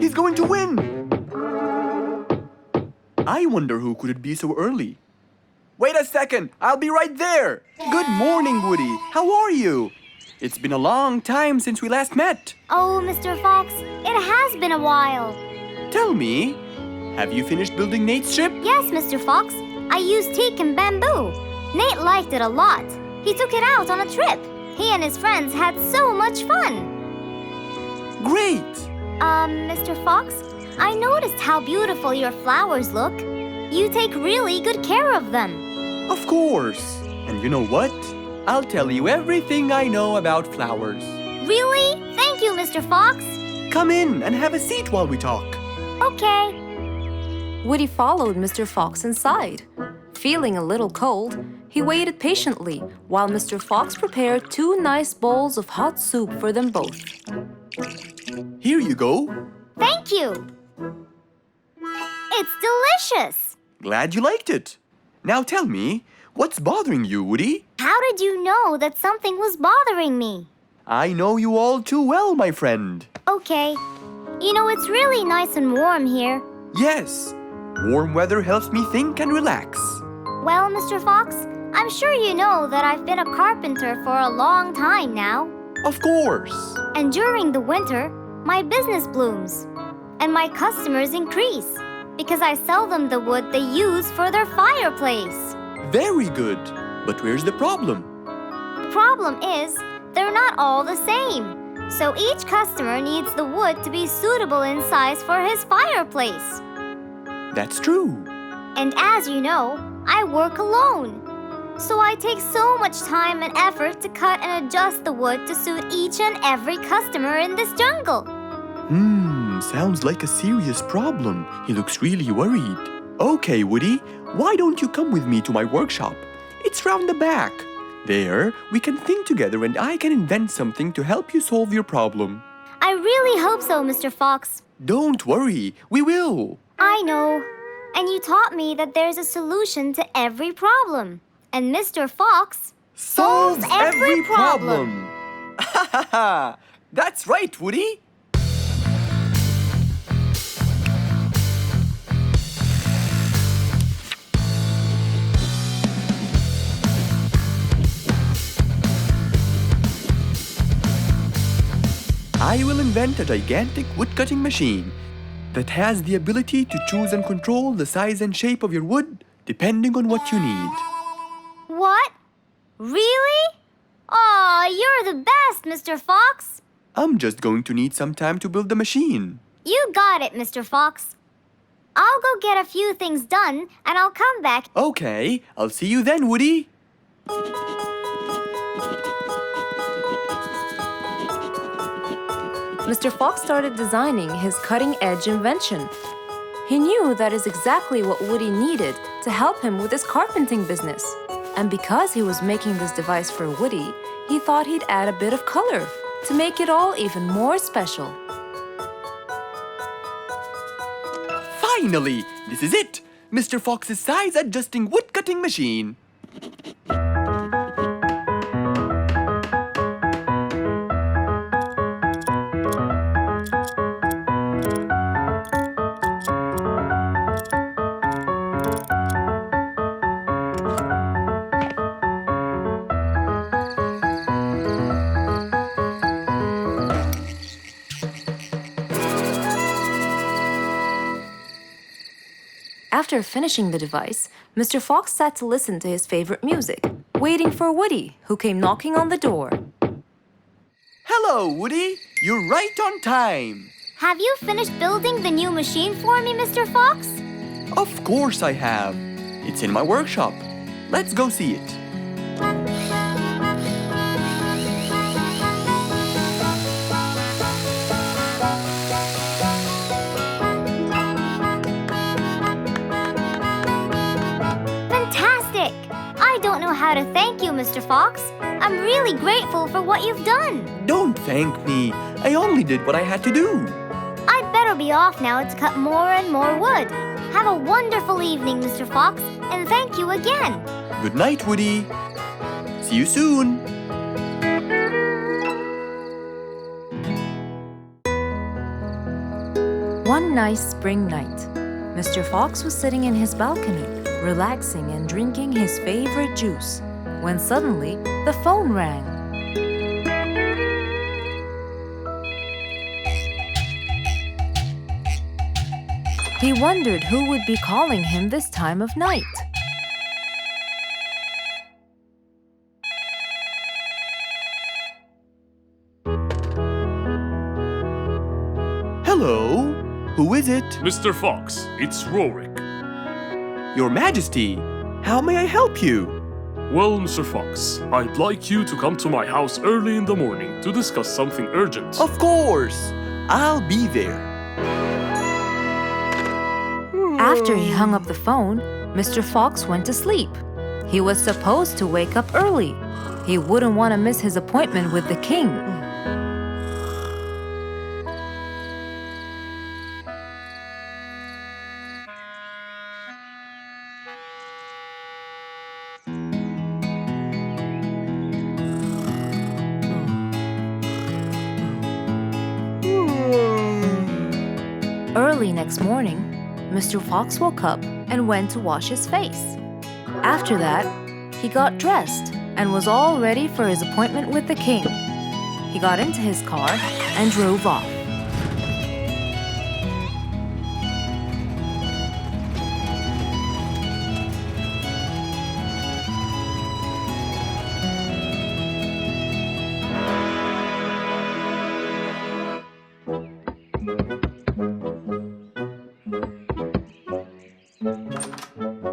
He's going to win! I wonder who could it be so early? Wait a second! I'll be right there! Good morning, Woody! How are you? It's been a long time since we last met. Oh, Mr. Fox, it has been a while. Tell me, have you finished building Nate's ship? Yes, Mr. Fox. I used teak and bamboo. Nate liked it a lot. He took it out on a trip. He and his friends had so much fun. Great! Mr. Fox, I noticed how beautiful your flowers look. You take really good care of them. Of course! And you know what? I'll tell you everything I know about flowers. Really? Thank you, Mr. Fox. Come in and have a seat while we talk. Okay. Woody followed Mr. Fox inside. Feeling a little cold, he waited patiently while Mr. Fox prepared 2 nice bowls of hot soup for them both. Here you go. Thank you. It's delicious. Glad you liked it. Now tell me, what's bothering you, Woody? How did you know that something was bothering me? I know you all too well, my friend. Okay. You know, it's really nice and warm here. Yes, warm weather helps me think and relax. Well, Mr. Fox, I'm sure you know that I've been a carpenter for a long time now. Of course. And during the winter, my business blooms. And my customers increase because I sell them the wood they use for their fireplace. Very good. But where's the problem? The problem is, they're not all the same. So each customer needs the wood to be suitable in size for his fireplace. That's true. And as you know, I work alone. So I take so much time and effort to cut and adjust the wood to suit each and every customer in this jungle. Sounds like a serious problem. He looks really worried. Okay, Woody, why don't you come with me to my workshop? It's round the back. There, we can think together and I can invent something to help you solve your problem. I really hope so, Mr. Fox. Don't worry, we will. I know. And you taught me that there's a solution to every problem. And Mr. Fox solves every problem. Ha ha ha! That's right, Woody. I will invent a gigantic wood-cutting machine that has the ability to choose and control the size and shape of your wood depending on what you need. What? Really? Aw, you're the best, Mr. Fox. I'm just going to need some time to build the machine. You got it, Mr. Fox. I'll go get a few things done and I'll come back. Okay, I'll see you then, Woody. Mr. Fox started designing his cutting-edge invention. He knew that is exactly what Woody needed to help him with his carpenting business. And because he was making this device for Woody, he thought he'd add a bit of color to make it all even more special. Finally! This is it! Mr. Fox's size-adjusting wood-cutting machine. After finishing the device, Mr. Fox sat to listen to his favorite music, waiting for Woody, who came knocking on the door. Hello, Woody! You're right on time! Have you finished building the new machine for me, Mr. Fox? Of course I have. It's in my workshop. Let's go see it. Fantastic! I don't know how to thank you, Mr. Fox. I'm really grateful for what you've done. Don't thank me. I only did what I had to do. I'd better be off now to cut more and more wood. Have a wonderful evening, Mr. Fox, and thank you again. Good night, Woody. See you soon. One nice spring night, Mr. Fox was sitting in his balcony, relaxing and drinking his favorite juice, when suddenly the phone rang. He wondered who would be calling him this time of night. Hello? Who is it? Mr. Fox, it's Rorik. Your Majesty. How may I help you? Well, Mr. Fox, I'd like you to come to my house early in the morning to discuss something urgent. Of course. I'll be there. After he hung up the phone, Mr. Fox went to sleep. He was supposed to wake up early. He wouldn't want to miss his appointment with the king. Early next morning, Mr. Fox woke up and went to wash his face. After that, he got dressed and was all ready for his appointment with the king. He got into his car and drove off.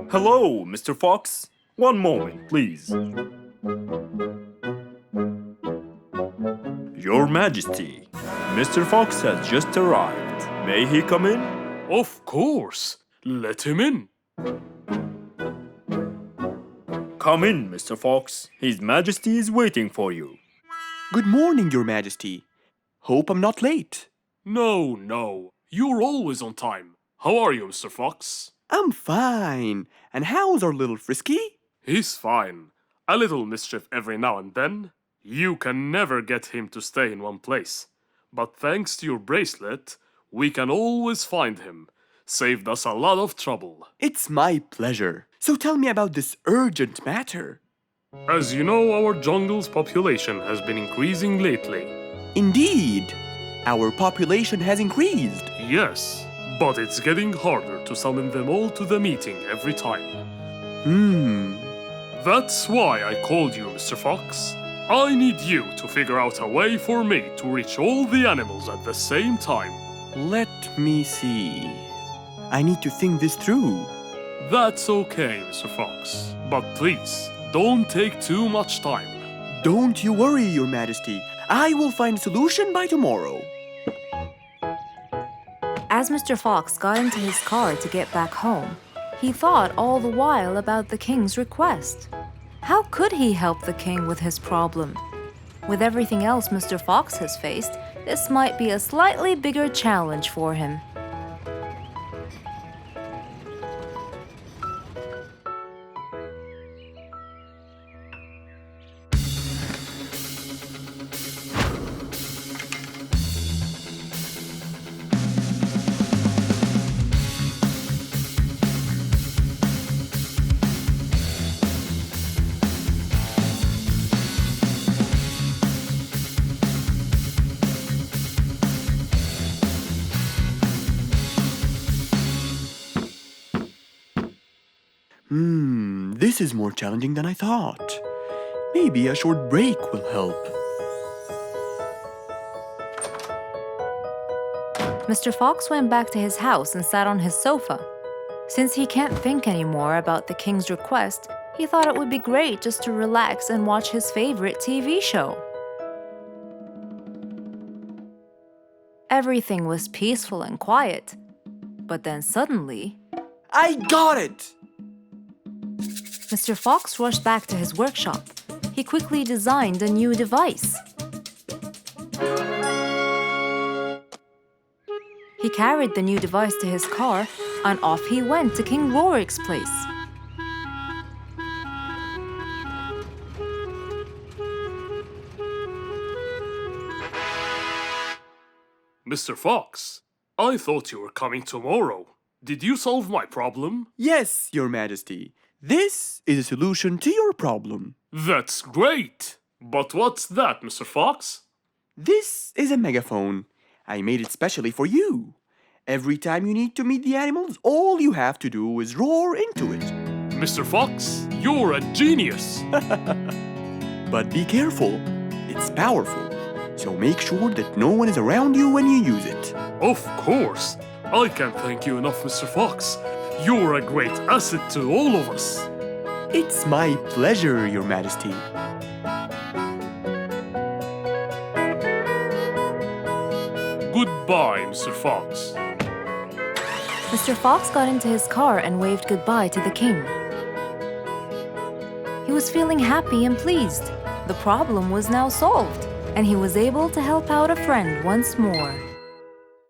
Hello, Mr. Fox. One moment, please. Your Majesty, Mr. Fox has just arrived. May he come in? Of course. Let him in. Come in, Mr. Fox. His Majesty is waiting for you. Good morning, Your Majesty. Hope I'm not late. No. You're always on time. How are you, Mr. Fox? I'm fine. And how's our little Frisky? He's fine. A little mischief every now and then. You can never get him to stay in one place. But thanks to your bracelet, we can always find him. Saved us a lot of trouble. It's my pleasure. So tell me about this urgent matter. As you know, our jungle's population has been increasing lately. Indeed. Our population has increased. Yes, but it's getting harder to summon them all to the meeting every time. That's why I called you, Mr. Fox. I need you to figure out a way for me to reach all the animals at the same time. Let me see. I need to think this through. That's okay, Mr. Fox. But please, don't take too much time. Don't you worry, Your Majesty. I will find a solution by tomorrow. As Mr. Fox got into his car to get back home, he thought all the while about the king's request. How could he help the king with his problem? With everything else Mr. Fox has faced, this might be a slightly bigger challenge for him. This is more challenging than I thought. Maybe a short break will help. Mr. Fox went back to his house and sat on his sofa. Since he can't think anymore about the king's request, he thought it would be great just to relax and watch his favorite TV show. Everything was peaceful and quiet. But then suddenly, I got it! Mr. Fox rushed back to his workshop. He quickly designed a new device. He carried the new device to his car, and off he went to King Rorik's place. Mr. Fox, I thought you were coming tomorrow. Did you solve my problem? Yes, Your Majesty. This is a solution to your problem. That's great! But what's that, Mr. Fox? This is a megaphone. I made it specially for you. Every time you need to meet the animals, all you have to do is roar into it. Mr. Fox, you're a genius! But be careful. It's powerful. So make sure that no one is around you when you use it. Of course! I can't thank you enough, Mr. Fox. You're a great asset to all of us. It's my pleasure, Your Majesty. Goodbye, Mr. Fox. Mr. Fox got into his car and waved goodbye to the king. He was feeling happy and pleased. The problem was now solved, and he was able to help out a friend once more.